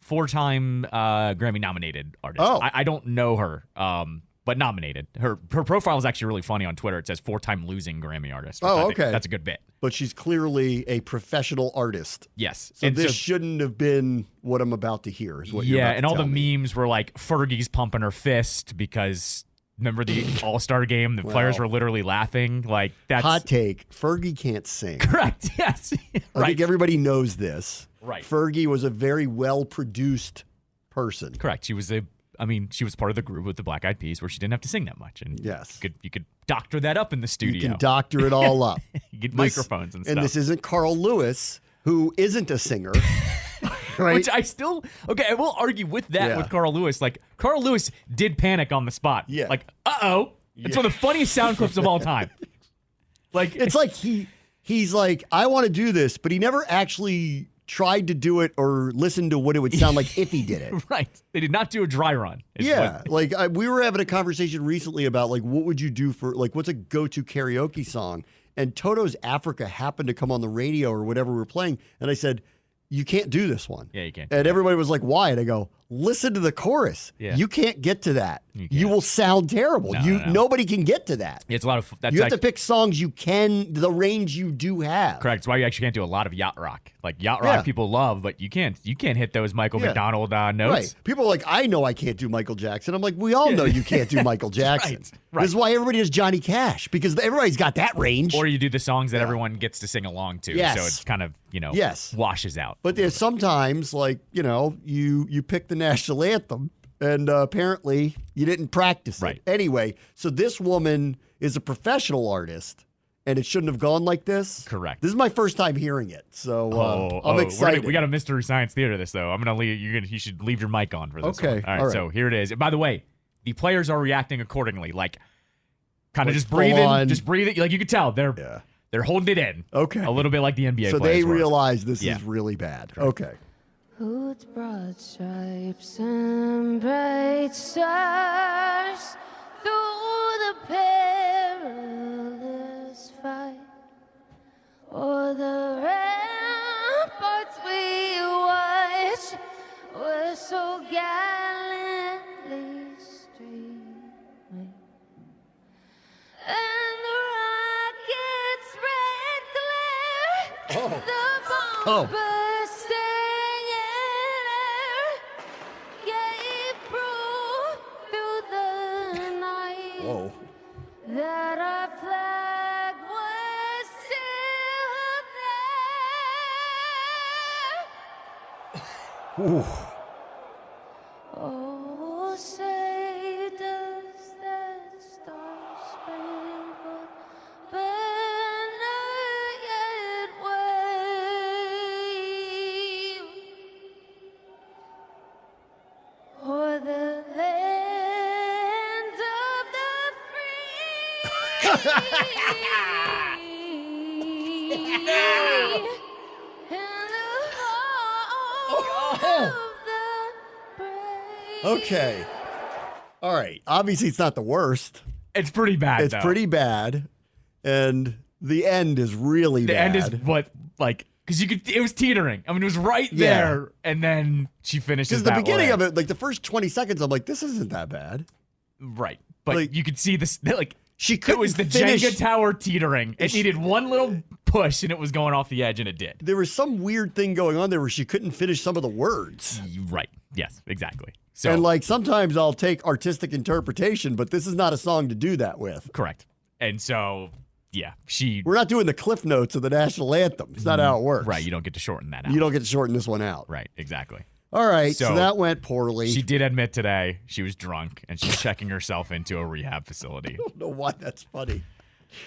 Speaker 3: 4-time Grammy nominated artist.
Speaker 2: Oh.
Speaker 3: I don't know her. But nominated. Her profile is actually really funny on Twitter. It says 4-time losing Grammy artist.
Speaker 2: Oh, okay.
Speaker 3: That's a good bit.
Speaker 2: But she's clearly a professional artist.
Speaker 3: Yes.
Speaker 2: So this shouldn't have been what I'm about to hear, is what you're about to
Speaker 3: and all
Speaker 2: tell
Speaker 3: the
Speaker 2: me.
Speaker 3: memes were like Fergie's pumping her fist because remember the All-Star game? The players were literally laughing. Like that's
Speaker 2: hot take. Fergie can't sing.
Speaker 3: Correct. Yes.
Speaker 2: I think everybody knows this.
Speaker 3: Right.
Speaker 2: Fergie was a very well-produced person.
Speaker 3: Correct. She was part of the group with the Black Eyed Peas where she didn't have to sing that much. And
Speaker 2: yes.
Speaker 3: You could doctor that up in the studio.
Speaker 2: You can doctor it all up.
Speaker 3: You get microphones and stuff.
Speaker 2: And this isn't Carl Lewis, who isn't a singer. Right?
Speaker 3: Which I will argue with that with Carl Lewis. Like, Carl Lewis did panic on the spot.
Speaker 2: Yeah.
Speaker 3: Like, uh-oh. It's one of the funniest sound clips of all time. Like,
Speaker 2: it's like he's like, I want to do this, but he never actually tried to do it or listened to what it would sound like if he did it.
Speaker 3: Right. They did not do a dry run.
Speaker 2: We were having a conversation recently about, like, what would you do for, like, what's a go-to karaoke song? And Toto's Africa happened to come on the radio or whatever we were playing. And I said, you can't do this one.
Speaker 3: Yeah, you can't.
Speaker 2: And everybody was like, why? And I go, listen to the chorus.
Speaker 3: Yeah.
Speaker 2: You can't get to that.
Speaker 3: You
Speaker 2: will sound terrible.
Speaker 3: No.
Speaker 2: Nobody can get to that.
Speaker 3: It's a lot of.
Speaker 2: You have to pick songs the range you do have.
Speaker 3: Correct. It's why you actually can't do a lot of yacht rock. Like yacht rock, people love, but you can't hit those Michael McDonald notes.
Speaker 2: Right. People are like, I know I can't do Michael Jackson. I'm like, we all know you can't do Michael Jackson.
Speaker 3: Right.
Speaker 2: This is why everybody does Johnny Cash, because everybody's got that range.
Speaker 3: Or you do the songs that everyone gets to sing along to.
Speaker 2: Yes.
Speaker 3: So it's kind of washes out.
Speaker 2: But there's sometimes, like, you pick the national anthem. And apparently you didn't practice it.
Speaker 3: Right.
Speaker 2: Anyway, so this woman is a professional artist, and it shouldn't have gone like this.
Speaker 3: Correct.
Speaker 2: This is my first time hearing it, so I'm excited.
Speaker 3: We got a Mystery Science Theater this, though. I'm going to leave. You should leave your mic on for this one.
Speaker 2: Okay.
Speaker 3: All right, so here it is. By the way, the players are reacting accordingly. Like, kind of
Speaker 2: Like
Speaker 3: just breathing.
Speaker 2: on.
Speaker 3: Just breathing. Like, you can tell. They're holding it in.
Speaker 2: Okay.
Speaker 3: A little bit like the NBA
Speaker 2: So
Speaker 3: players
Speaker 2: they
Speaker 3: were.
Speaker 2: realize this is really bad.
Speaker 3: Correct.
Speaker 2: Okay.
Speaker 4: Whose broad stripes and bright stars through the perilous fight, o'er the ramparts we watch were so gallantly streaming, and the rocket's red glare, the bombs bursting in air, gave proof through the night that our flag was still there. Oh, say does that star-spangled banner yet wave
Speaker 2: Okay. All right. Obviously, it's not the worst.
Speaker 3: It's pretty bad,
Speaker 2: It's
Speaker 3: though.
Speaker 2: pretty bad. And the end is really bad.
Speaker 3: The end is what, like, because it was teetering. I mean, it was right there, and then she finishes
Speaker 2: Because
Speaker 3: that
Speaker 2: the beginning
Speaker 3: way.
Speaker 2: of it, like the first 20 seconds, I'm like, this isn't that bad.
Speaker 3: Right. But
Speaker 2: Like-
Speaker 3: you could see this, like,
Speaker 2: She
Speaker 3: it
Speaker 2: couldn't
Speaker 3: was the
Speaker 2: finish.
Speaker 3: Jenga tower teetering. It needed one little push, and it was going off the edge, and it did.
Speaker 2: There was some weird thing going on there where she couldn't finish some of the words.
Speaker 3: Right. Yes, exactly. So,
Speaker 2: And like sometimes I'll take artistic interpretation, but this is not a song to do that with.
Speaker 3: correct. And so, yeah,
Speaker 2: We're not doing the cliff notes of the national anthem. It's not how it works.
Speaker 3: right, you don't get to shorten that out.
Speaker 2: You don't get to shorten this one out.
Speaker 3: Right, exactly.
Speaker 2: All right, so
Speaker 3: So,
Speaker 2: that went poorly.
Speaker 3: She did admit today she was drunk, and she's checking herself into a rehab facility.
Speaker 2: I don't know why that's funny.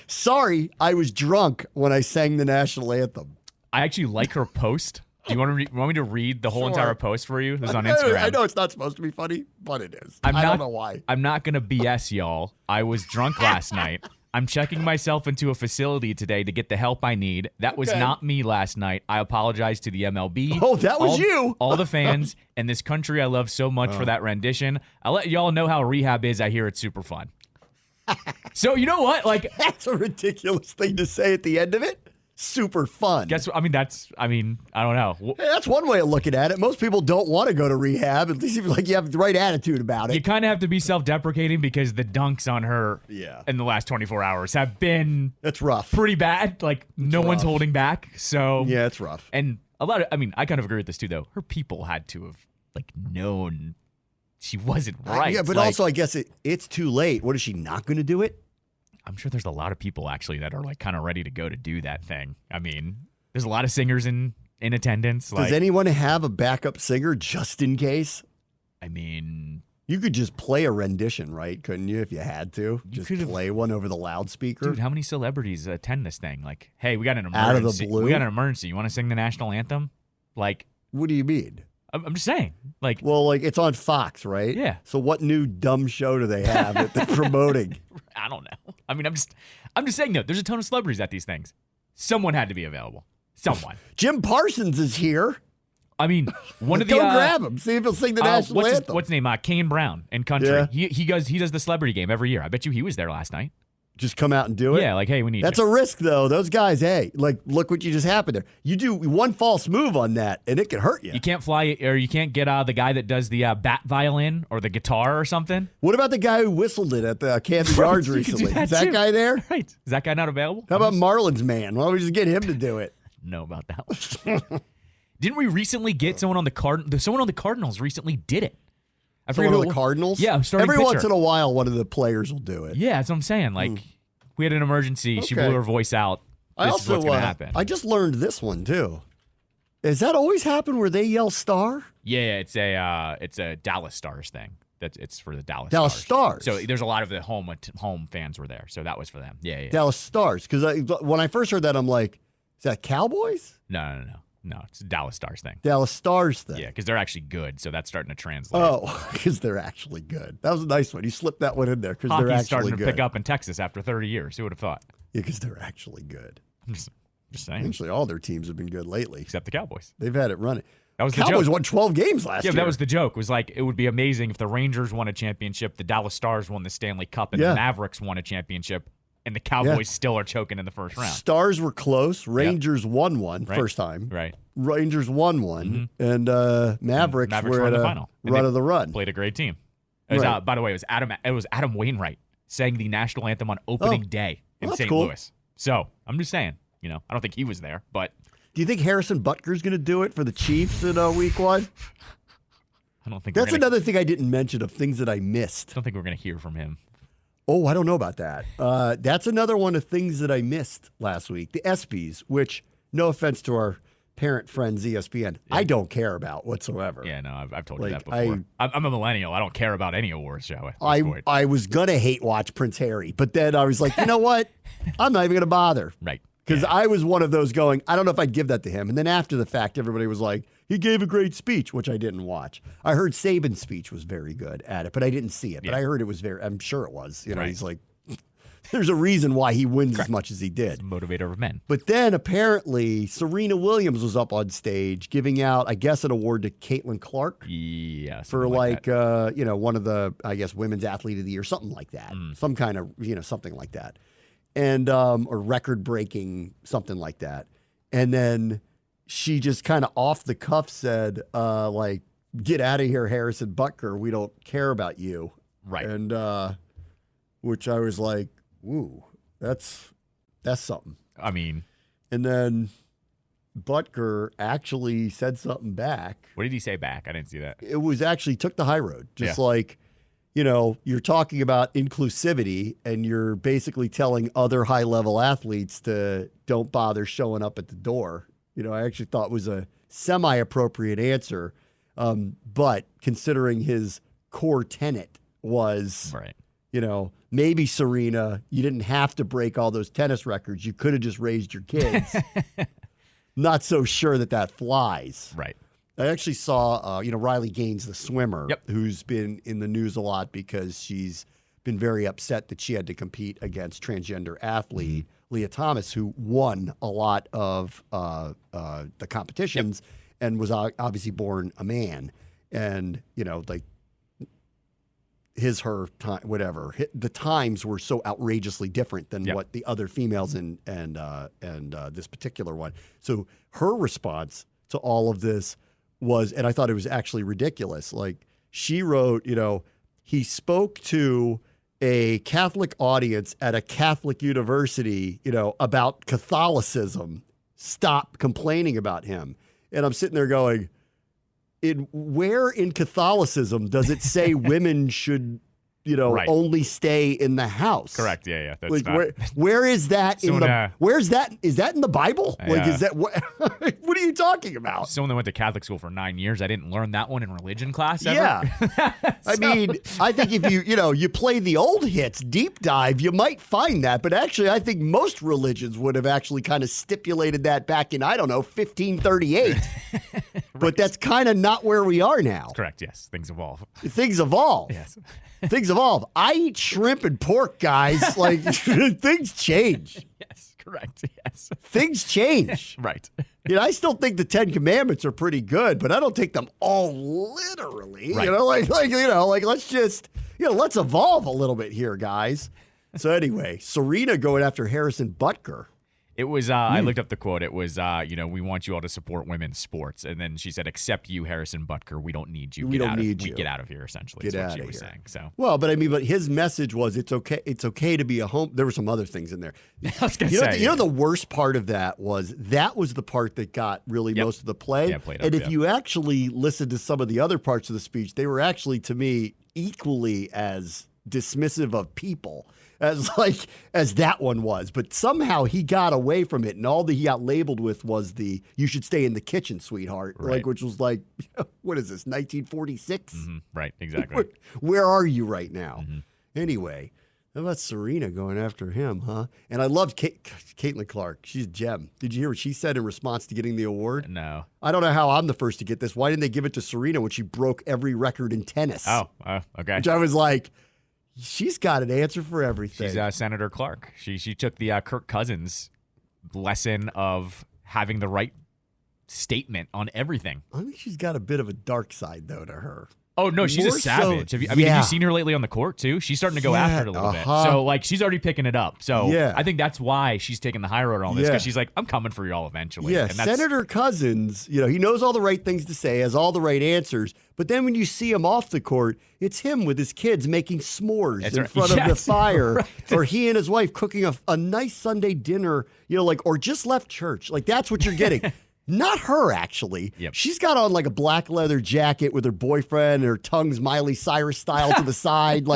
Speaker 2: Sorry, I was drunk when I sang the national anthem.
Speaker 3: I actually like her post. Do you want me to read the whole
Speaker 2: Sure.
Speaker 3: entire post for you? This is on
Speaker 2: I know-
Speaker 3: Instagram.
Speaker 2: I know it's not supposed to be funny, but it is.
Speaker 3: I
Speaker 2: I don't know why.
Speaker 3: I'm not going to BS y'all. I was drunk last night. I'm checking myself into a facility today to get the help I need. That was
Speaker 2: Okay.
Speaker 3: not me last night. I apologize to the MLB.
Speaker 2: Oh, that was
Speaker 3: all,
Speaker 2: you.
Speaker 3: All the fans and this country I love so much for that rendition. I'll let y'all know how rehab is. I hear it's super fun. So you know what? Like,
Speaker 2: That's a ridiculous thing to say at the end of it. Super fun.
Speaker 3: guess what? I mean, I don't know.
Speaker 2: Hey, that's one way of looking at it. Most people don't want to go to rehab, at least if you have the right attitude about
Speaker 3: You
Speaker 2: it.
Speaker 3: kind of have to be self-deprecating because the dunks on her
Speaker 2: Yeah.
Speaker 3: in the last 24 hours have been
Speaker 2: That's rough.
Speaker 3: pretty bad. Like, no one's
Speaker 2: rough.
Speaker 3: holding back. So
Speaker 2: Yeah, it's rough.
Speaker 3: And a lot of, I mean, I kind of agree with this too, though. Her people had to have, like, known she wasn't right.
Speaker 2: Yeah, but
Speaker 3: Like,
Speaker 2: also I guess it's too late. What, is she not going to do it?
Speaker 3: I'm sure there's a lot of people actually that are, like, kind of ready to go to do that thing. I mean, there's a lot of singers in attendance.
Speaker 2: Does
Speaker 3: Like,
Speaker 2: anyone have a backup singer just in case?
Speaker 3: I mean,
Speaker 2: You could just play a rendition, right? Couldn't you, if you had to? Just
Speaker 3: could've-
Speaker 2: play one over the loudspeaker.
Speaker 3: dude, how many celebrities attend this thing? Like, hey, we got an
Speaker 2: Out of the
Speaker 3: emergency.
Speaker 2: blue?
Speaker 3: We got an emergency. You want to sing the national anthem? Like,
Speaker 2: What do you mean?
Speaker 3: I'm just saying. Like,
Speaker 2: Well, like it's on Fox, right?
Speaker 3: Yeah.
Speaker 2: So what new dumb show do they have that they're promoting?
Speaker 3: I don't know. I mean, I'm just saying, no, there's a ton of celebrities at these things. Someone had to be available. Someone.
Speaker 2: Jim Parsons is here.
Speaker 3: I mean, one of the
Speaker 2: Go grab him. See if he'll sing the national anthem.
Speaker 3: what's his name? Kane Brown in country.
Speaker 2: Yeah.
Speaker 3: He does the celebrity game every year. I bet you he was there last night.
Speaker 2: Just come out and do it.
Speaker 3: Yeah, like, hey, we need
Speaker 2: That's
Speaker 3: you.
Speaker 2: a risk, though. Those guys, hey, like, look what you just happened there. You do one false move on that, and it could hurt you.
Speaker 3: You can't fly, or you can't get the guy that does the bat violin or the guitar or something.
Speaker 2: What about the guy who whistled it at the Camden
Speaker 3: Right,
Speaker 2: Yards
Speaker 3: you could do
Speaker 2: recently?
Speaker 3: that
Speaker 2: Is that
Speaker 3: too.
Speaker 2: guy there?
Speaker 3: Right. Is that guy not available?
Speaker 2: How about Marlon's man? Why don't we just get him to do it?
Speaker 3: Know about that one. Didn't we recently get someone on the Someone on the Cardinals recently did it. I
Speaker 2: Someone
Speaker 3: forget
Speaker 2: on
Speaker 3: who
Speaker 2: the
Speaker 3: it-
Speaker 2: Cardinals?
Speaker 3: Yeah, starting
Speaker 2: Every
Speaker 3: pitcher.
Speaker 2: once in a while, one of the players will do it.
Speaker 3: Yeah, that's what I'm saying. Like, we had an emergency. She
Speaker 2: Okay.
Speaker 3: blew her voice out.
Speaker 2: I
Speaker 3: This
Speaker 2: also,
Speaker 3: is what's going to happen.
Speaker 2: I just learned this one, too. Does that always happen where they yell star?
Speaker 3: Yeah, it's a Dallas Stars thing. It's for the Dallas
Speaker 2: Stars.
Speaker 3: So there's a lot of the home fans were there. So that was for them. Yeah.
Speaker 2: Dallas Stars. Because when I first heard that, I'm like, is that Cowboys?
Speaker 3: No, it's a Dallas Stars thing.
Speaker 2: Dallas Stars thing.
Speaker 3: Yeah, because they're actually good. So that's starting to translate.
Speaker 2: Oh, because they're actually good. That was a nice one. You slipped that one in there because they're
Speaker 3: Hockey's
Speaker 2: actually
Speaker 3: starting to
Speaker 2: good.
Speaker 3: pick up in Texas after 30 years. Who would have thought?
Speaker 2: Yeah, because they're actually good.
Speaker 3: I'm just saying.
Speaker 2: Actually, all their teams have been good lately.
Speaker 3: Except the Cowboys.
Speaker 2: They've had it running.
Speaker 3: That was the
Speaker 2: Cowboys
Speaker 3: joke.
Speaker 2: won 12 games last
Speaker 3: Yeah,
Speaker 2: year.
Speaker 3: that was the joke. It was like, it would be amazing if the Rangers won a championship, the Dallas Stars won the Stanley Cup, and
Speaker 2: Yeah.
Speaker 3: the Mavericks won a championship, and the Cowboys still are choking in the first round.
Speaker 2: Stars were close. Rangers won one first time.
Speaker 3: Right.
Speaker 2: Rangers won one, and Mavericks
Speaker 3: Mavericks
Speaker 2: were
Speaker 3: were
Speaker 2: at
Speaker 3: in the
Speaker 2: a
Speaker 3: final. And
Speaker 2: run
Speaker 3: they
Speaker 2: of the run.
Speaker 3: Played a great team. It was,
Speaker 2: Right.
Speaker 3: by the way, it was Adam Wainwright sang the national anthem on opening day in
Speaker 2: that's
Speaker 3: St.
Speaker 2: cool.
Speaker 3: Louis. So I'm just saying, I don't think he was there, but
Speaker 2: Do you think Harrison Butker's going to do it for the Chiefs in week one?
Speaker 3: I don't think
Speaker 2: That's
Speaker 3: we're gonna,
Speaker 2: another thing I didn't mention of things that I missed.
Speaker 3: I don't think we're going to hear from him.
Speaker 2: Oh, I don't know about that. That's another one of things that I missed last week. The ESPYs, which, no offense to our parent friends ESPN, I don't care about whatsoever.
Speaker 3: Yeah, no, I've told you
Speaker 2: Like,
Speaker 3: that before. I'm a millennial. I don't care about any awards show. At this point.
Speaker 2: I was going to hate watch Prince Harry, but then I was like, you know what? I'm not even going to bother.
Speaker 3: Right.
Speaker 2: Because
Speaker 3: Yeah.
Speaker 2: I was one of those going, I don't know if I'd give that to him. And then after the fact, everybody was like, he gave a great speech, which I didn't watch. I heard Saban's speech was very good at it, but I didn't see it. But
Speaker 3: Yeah.
Speaker 2: I heard it was I'm sure it was.
Speaker 3: Right.
Speaker 2: He's like There's a reason why he wins as much as he did.
Speaker 3: Motivator of men.
Speaker 2: But then apparently Serena Williams was up on stage giving out, I guess, an award to Caitlin Clark.
Speaker 3: Yeah.
Speaker 2: For like one of the, I guess, women's athlete of the year, something like that. Some kind of, something like that. And, or record breaking, something like that. And then she just kind of off the cuff said, like, get out of here, Harrison Butker. We don't care about you.
Speaker 3: Right.
Speaker 2: And, which I was like, ooh, that's something.
Speaker 3: I mean.
Speaker 2: And then Butker actually said something back.
Speaker 3: What did he say back? I didn't see that.
Speaker 2: It was actually took the high road. Just like, you're talking about inclusivity and you're basically telling other high-level athletes to don't bother showing up at the door. I actually thought it was a semi-appropriate answer. But considering his core tenet was,
Speaker 3: right.
Speaker 2: Maybe Serena, you didn't have to break all those tennis records. You could have just raised your kids. Not so sure that flies.
Speaker 3: Right.
Speaker 2: I actually saw, Riley Gaines, the swimmer,
Speaker 3: Yep.
Speaker 2: who's been in the news a lot because she's been very upset that she had to compete against transgender athlete Leah Thomas, who won a lot of the competitions and was obviously born a man. And, her time, whatever. The times were so outrageously different than what the other females and this particular one. So her response to all of this was, and I thought it was actually ridiculous. Like she wrote, he spoke to a Catholic audience at a Catholic university, about Catholicism. Stop complaining about him. And I'm sitting there going, where in Catholicism does it say women should, only stay in the house?
Speaker 3: Correct. Yeah. That's
Speaker 2: like,
Speaker 3: not.
Speaker 2: Where is that in the? Where's that? Is that in the Bible? Like, is that what? What are you talking about?
Speaker 3: Someone that went to Catholic school for 9 years. I didn't learn that one in religion class ever.
Speaker 2: Yeah. I mean, I think if you play the old hits deep dive, you might find that. But actually, I think most religions would have actually kind of stipulated that back in 1538. Right. But that's kind of not where we are now.
Speaker 3: Correct. Yes. Things evolve.
Speaker 2: Things evolve.
Speaker 3: Yes.
Speaker 2: Things evolve. I eat shrimp and pork, guys. Like, things change.
Speaker 3: Yes, correct. Yes.
Speaker 2: Things change.
Speaker 3: Right.
Speaker 2: I still think the 10 Commandments are pretty good, but I don't take them all literally.
Speaker 3: Right.
Speaker 2: Let's just, let's evolve a little bit here, guys. So anyway, Serena going after Harrison Butker.
Speaker 3: It was, I looked up the quote. It was, we want you all to support women's sports. And then she said, except you, Harrison Butker, we don't need you. We get out of here, essentially.
Speaker 2: Get
Speaker 3: out
Speaker 2: of
Speaker 3: what she was
Speaker 2: here.
Speaker 3: saying. So.
Speaker 2: Well, but his message was, it's okay to be a home. There were some other things in there.
Speaker 3: I was going to say.
Speaker 2: The worst part of that was the part that got really most of the play.
Speaker 3: Yeah, played up,
Speaker 2: and if you actually listen to some of the other parts of the speech, they were actually, to me, equally as dismissive of people as that one was. But somehow he got away from it, and all that he got labeled with was you should stay in the kitchen, sweetheart.
Speaker 3: Right.
Speaker 2: Which was what is this, 1946?
Speaker 3: Mm-hmm. Right, exactly.
Speaker 2: Where are you right now?
Speaker 3: Mm-hmm.
Speaker 2: Anyway, how about Serena going after him, huh? And I loved Caitlin Clark. She's a gem. Did you hear what she said in response to getting the award?
Speaker 3: No.
Speaker 2: I don't know how I'm the first to get this. Why didn't they give it to Serena when she broke every record in tennis?
Speaker 3: Oh, okay.
Speaker 2: Which I was like, she's got an answer for everything.
Speaker 3: She's Senator Clark. She took the Kirk Cousins lesson of having the right statement on everything.
Speaker 2: I think she's got a bit of a dark side, though, to her.
Speaker 3: Oh, no, she's
Speaker 2: More
Speaker 3: a savage.
Speaker 2: so,
Speaker 3: Have you seen her lately on the court, too? She's starting to go after it a little bit. So, she's already picking it up. So, I think that's why she's taking the high road on this, because she's like, I'm coming for y'all eventually.
Speaker 2: Yeah,
Speaker 3: and that's,
Speaker 2: Senator Cousins, he knows all the right things to say, has all the right answers, but then when you see him off the court, it's him with his kids making s'mores in front of the fire, or he and his wife cooking a nice Sunday dinner, or just left church. That's what you're getting. Not her, actually.
Speaker 3: Yep.
Speaker 2: She's got on a black leather jacket with her boyfriend, and her tongue's Miley Cyrus style to the side.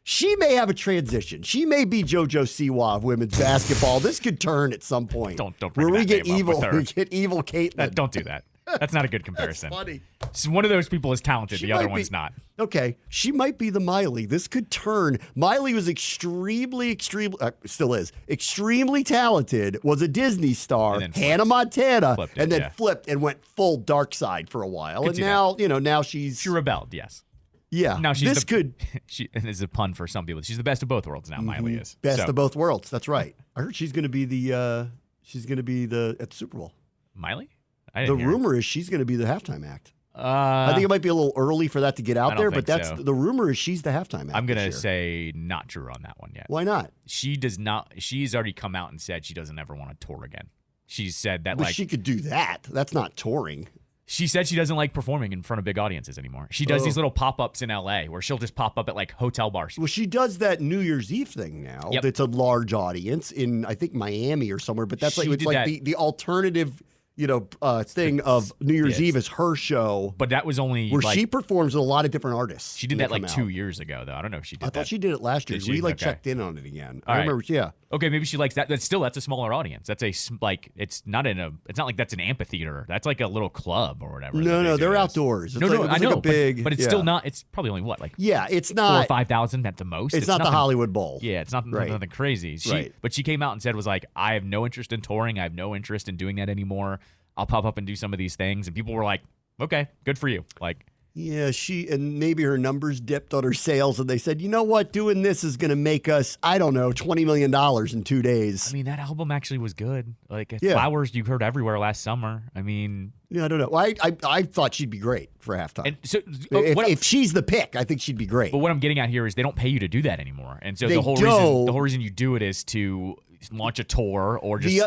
Speaker 2: She may have a transition. She may be JoJo Siwa of women's basketball. This could turn at some point.
Speaker 3: Don't bring
Speaker 2: where
Speaker 3: that
Speaker 2: we get
Speaker 3: name
Speaker 2: evil.
Speaker 3: up with her.
Speaker 2: We get evil Caitlyn.
Speaker 3: Don't do that. That's not a good comparison.
Speaker 2: That's funny.
Speaker 3: So one of those people is talented. The other one's not.
Speaker 2: Okay, she might be the Miley. This could turn. Miley was extremely still is, extremely talented, was a Disney star, Hannah Montana, and then flipped and went full dark side for a while. And now, now she
Speaker 3: rebelled, yes.
Speaker 2: Yeah.
Speaker 3: Now
Speaker 2: this could
Speaker 3: She and this is a pun for some people. She's the best of both worlds now. Miley is
Speaker 2: best
Speaker 3: So,
Speaker 2: of both worlds. That's right. I heard she's going to be the at the Super Bowl.
Speaker 3: Miley. I
Speaker 2: The
Speaker 3: didn't hear.
Speaker 2: rumor is she's going to be the halftime act.
Speaker 3: I
Speaker 2: I think it might be a little early for that to get out
Speaker 3: don't
Speaker 2: there,
Speaker 3: think
Speaker 2: but that's
Speaker 3: so.
Speaker 2: the rumor is she's the halftime act.
Speaker 3: I'm gonna
Speaker 2: this year.
Speaker 3: say not true on that one yet.
Speaker 2: Why not?
Speaker 3: She does not. She's already come out and said she doesn't ever want to tour again. She said that
Speaker 2: But
Speaker 3: like
Speaker 2: she could do that. That's not touring.
Speaker 3: she said she doesn't like performing in front of big audiences anymore. She does these little pop-ups in LA where she'll just pop up at like hotel bars.
Speaker 2: Well, she does that New Year's Eve thing now.
Speaker 3: Yep.
Speaker 2: That's a large audience in I think Miami or somewhere. But that's
Speaker 3: She
Speaker 2: like it's
Speaker 3: did
Speaker 2: like
Speaker 3: that.
Speaker 2: the alternative thing of New Year's
Speaker 3: yes.
Speaker 2: Eve is her show
Speaker 3: But that was only
Speaker 2: where
Speaker 3: like,
Speaker 2: she performs with a lot of different artists.
Speaker 3: she did
Speaker 2: when
Speaker 3: that
Speaker 2: they
Speaker 3: like
Speaker 2: come
Speaker 3: 2
Speaker 2: out.
Speaker 3: years ago though. I don't know if she did
Speaker 2: I
Speaker 3: that.
Speaker 2: thought she did it last year.
Speaker 3: Did she?
Speaker 2: We
Speaker 3: Okay.
Speaker 2: checked in on it again.
Speaker 3: All
Speaker 2: I
Speaker 3: right.
Speaker 2: remember. Yeah.
Speaker 3: Okay, maybe she likes that. That's a smaller audience. That's it's not like that's an amphitheater. That's like a little club or whatever.
Speaker 2: No, they're
Speaker 3: this.
Speaker 2: outdoors. It's
Speaker 3: No,
Speaker 2: like,
Speaker 3: no,
Speaker 2: it's
Speaker 3: I
Speaker 2: like
Speaker 3: know,
Speaker 2: a big,
Speaker 3: but it's still not. It's probably only what like
Speaker 2: Yeah, it's
Speaker 3: 4,000 or
Speaker 2: not.
Speaker 3: 5,000 at the most.
Speaker 2: It's not the
Speaker 3: nothing-
Speaker 2: Hollywood Bowl.
Speaker 3: Yeah, it's not
Speaker 2: Right.
Speaker 3: nothing crazy.
Speaker 2: Right.
Speaker 3: But she came out and said was like, I have no interest in touring. I have no interest in doing that anymore. I'll pop up and do some of these things, and people were like, okay, good for you. Like,
Speaker 2: Yeah, and maybe her numbers dipped on her sales, and they said, you know what, doing this is going to make us, I don't know, $20 million in 2 days.
Speaker 3: I mean, that album actually was good. Like,
Speaker 2: Yeah.
Speaker 3: Flowers you heard everywhere last summer. I mean,
Speaker 2: Yeah, I don't know. Well, I thought she'd be great for halftime.
Speaker 3: and so
Speaker 2: if she's the pick, I think she'd be great.
Speaker 3: But what I'm getting at here is they don't pay you to do that anymore, and so
Speaker 2: They
Speaker 3: the whole
Speaker 2: don't.
Speaker 3: reason you do it is to launch a tour or just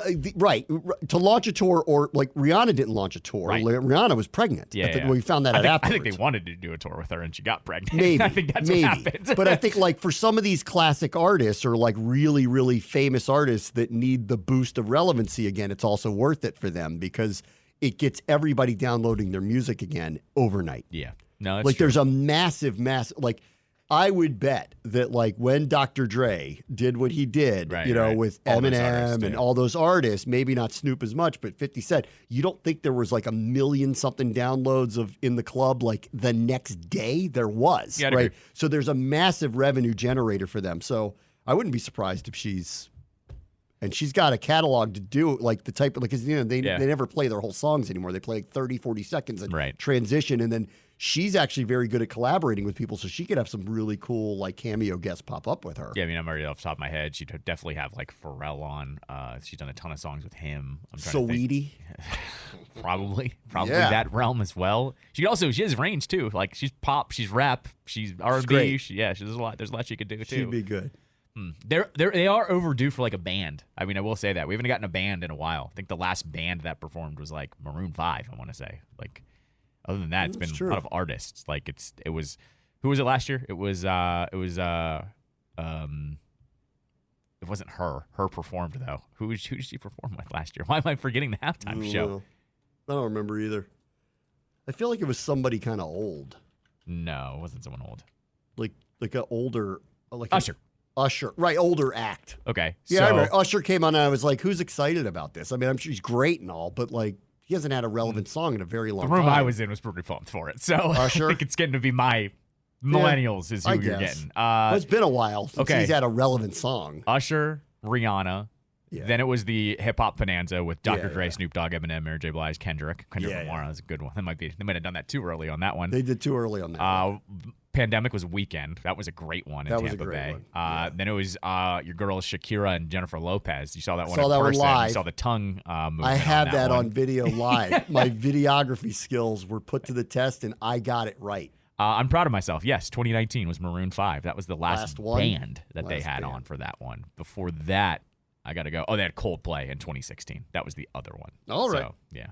Speaker 2: To launch a tour, or like Rihanna didn't launch a tour.
Speaker 3: Right.
Speaker 2: Rihanna was pregnant.
Speaker 3: yeah.
Speaker 2: We found that
Speaker 3: I
Speaker 2: out
Speaker 3: think,
Speaker 2: afterwards.
Speaker 3: I think they wanted to do a tour with her, and she got pregnant.
Speaker 2: Maybe.
Speaker 3: I think that's
Speaker 2: maybe.
Speaker 3: what happened.
Speaker 2: But I think like for some of these classic artists or like really, really famous artists that need the boost of relevancy again, it's also worth it for them because it gets everybody downloading their music again overnight.
Speaker 3: yeah, no, it's
Speaker 2: Like
Speaker 3: true.
Speaker 2: there's a massive, like I would bet that like when Dr. Dre did what he did,
Speaker 3: Right,
Speaker 2: with
Speaker 3: all those
Speaker 2: Eminem
Speaker 3: artists,
Speaker 2: and
Speaker 3: yeah.
Speaker 2: all those artists, maybe not Snoop as much, but 50 Cent, you don't think there was like 1 million something downloads in the club like the next day? There was,
Speaker 3: Yeah, I'd
Speaker 2: right?
Speaker 3: agree.
Speaker 2: So there's a massive revenue generator for them. So I wouldn't be surprised if she's got a catalog to do like the type of, like, 'cause, they never play their whole songs anymore. They play like 30, 40 seconds and
Speaker 3: Right.
Speaker 2: transition. And then she's actually very good at collaborating with people. So she could have some really cool like cameo guests pop up with her.
Speaker 3: Yeah, I mean, I'm already off the top of my head. She'd definitely have like Pharrell on. She's done a ton of songs with him. I'm trying to think.
Speaker 2: Saweetie.
Speaker 3: Probably
Speaker 2: Yeah.
Speaker 3: that realm as well. She has range too. Like she's pop, she's rap, she's R&B.
Speaker 2: great.
Speaker 3: There's a lot she could do too.
Speaker 2: She'd be good.
Speaker 3: They are overdue for like a band. I mean, I will say that we haven't gotten a band in a while. I think the last band that performed was like Maroon 5. I want to say like. Other than that, it's been
Speaker 2: true.
Speaker 3: a lot of artists. Like it was who was it last year? It wasn't her. Her performed though. Who did she perform with last year? Why am I forgetting the halftime show?
Speaker 2: I don't remember either. I feel like it was somebody kind of old,
Speaker 3: No, it wasn't someone old.
Speaker 2: like an older, like
Speaker 3: Usher.
Speaker 2: Usher, right? Older act.
Speaker 3: Okay.
Speaker 2: Yeah, I
Speaker 3: so,
Speaker 2: remember. Usher came on and I was like, who's excited about this? I mean, I'm sure he's great and all, but like, he hasn't had a relevant song in a very long
Speaker 3: the room
Speaker 2: time.
Speaker 3: I was in was pretty pumped for it. So
Speaker 2: Usher?
Speaker 3: I think it's getting to be my millennials is who
Speaker 2: I
Speaker 3: you're
Speaker 2: guess.
Speaker 3: getting.
Speaker 2: It's been a while since
Speaker 3: okay.
Speaker 2: he's had a relevant song.
Speaker 3: Usher, Rihanna.
Speaker 2: Yeah.
Speaker 3: Then it was the hip hop bonanza with Dr.
Speaker 2: Yeah,
Speaker 3: Dre,
Speaker 2: yeah.
Speaker 3: Snoop Dogg, Eminem, Mary J. Blige, Kendrick
Speaker 2: Yeah,
Speaker 3: Lamar. That's a good one. They might have done that too early on that one.
Speaker 2: They did too early on that.
Speaker 3: Pandemic was Weekend. That was a great one in
Speaker 2: That was a
Speaker 3: Tampa
Speaker 2: great
Speaker 3: Bay.
Speaker 2: one. Yeah.
Speaker 3: Then it was your girls Shakira and Jennifer Lopez. You saw that one
Speaker 2: Saw
Speaker 3: in
Speaker 2: that one
Speaker 3: person.
Speaker 2: live.
Speaker 3: You saw the tongue movement.
Speaker 2: I have that
Speaker 3: one.
Speaker 2: on video live. My videography skills were put to the test, and I got it right.
Speaker 3: I'm proud of myself. Yes, 2019 was Maroon 5. That was the last
Speaker 2: one?
Speaker 3: band that they
Speaker 2: Last
Speaker 3: had
Speaker 2: band.
Speaker 3: on for that one. Before that, I got to go. Oh, they had Coldplay in 2016. That was the other one.
Speaker 2: All right.
Speaker 3: So, yeah.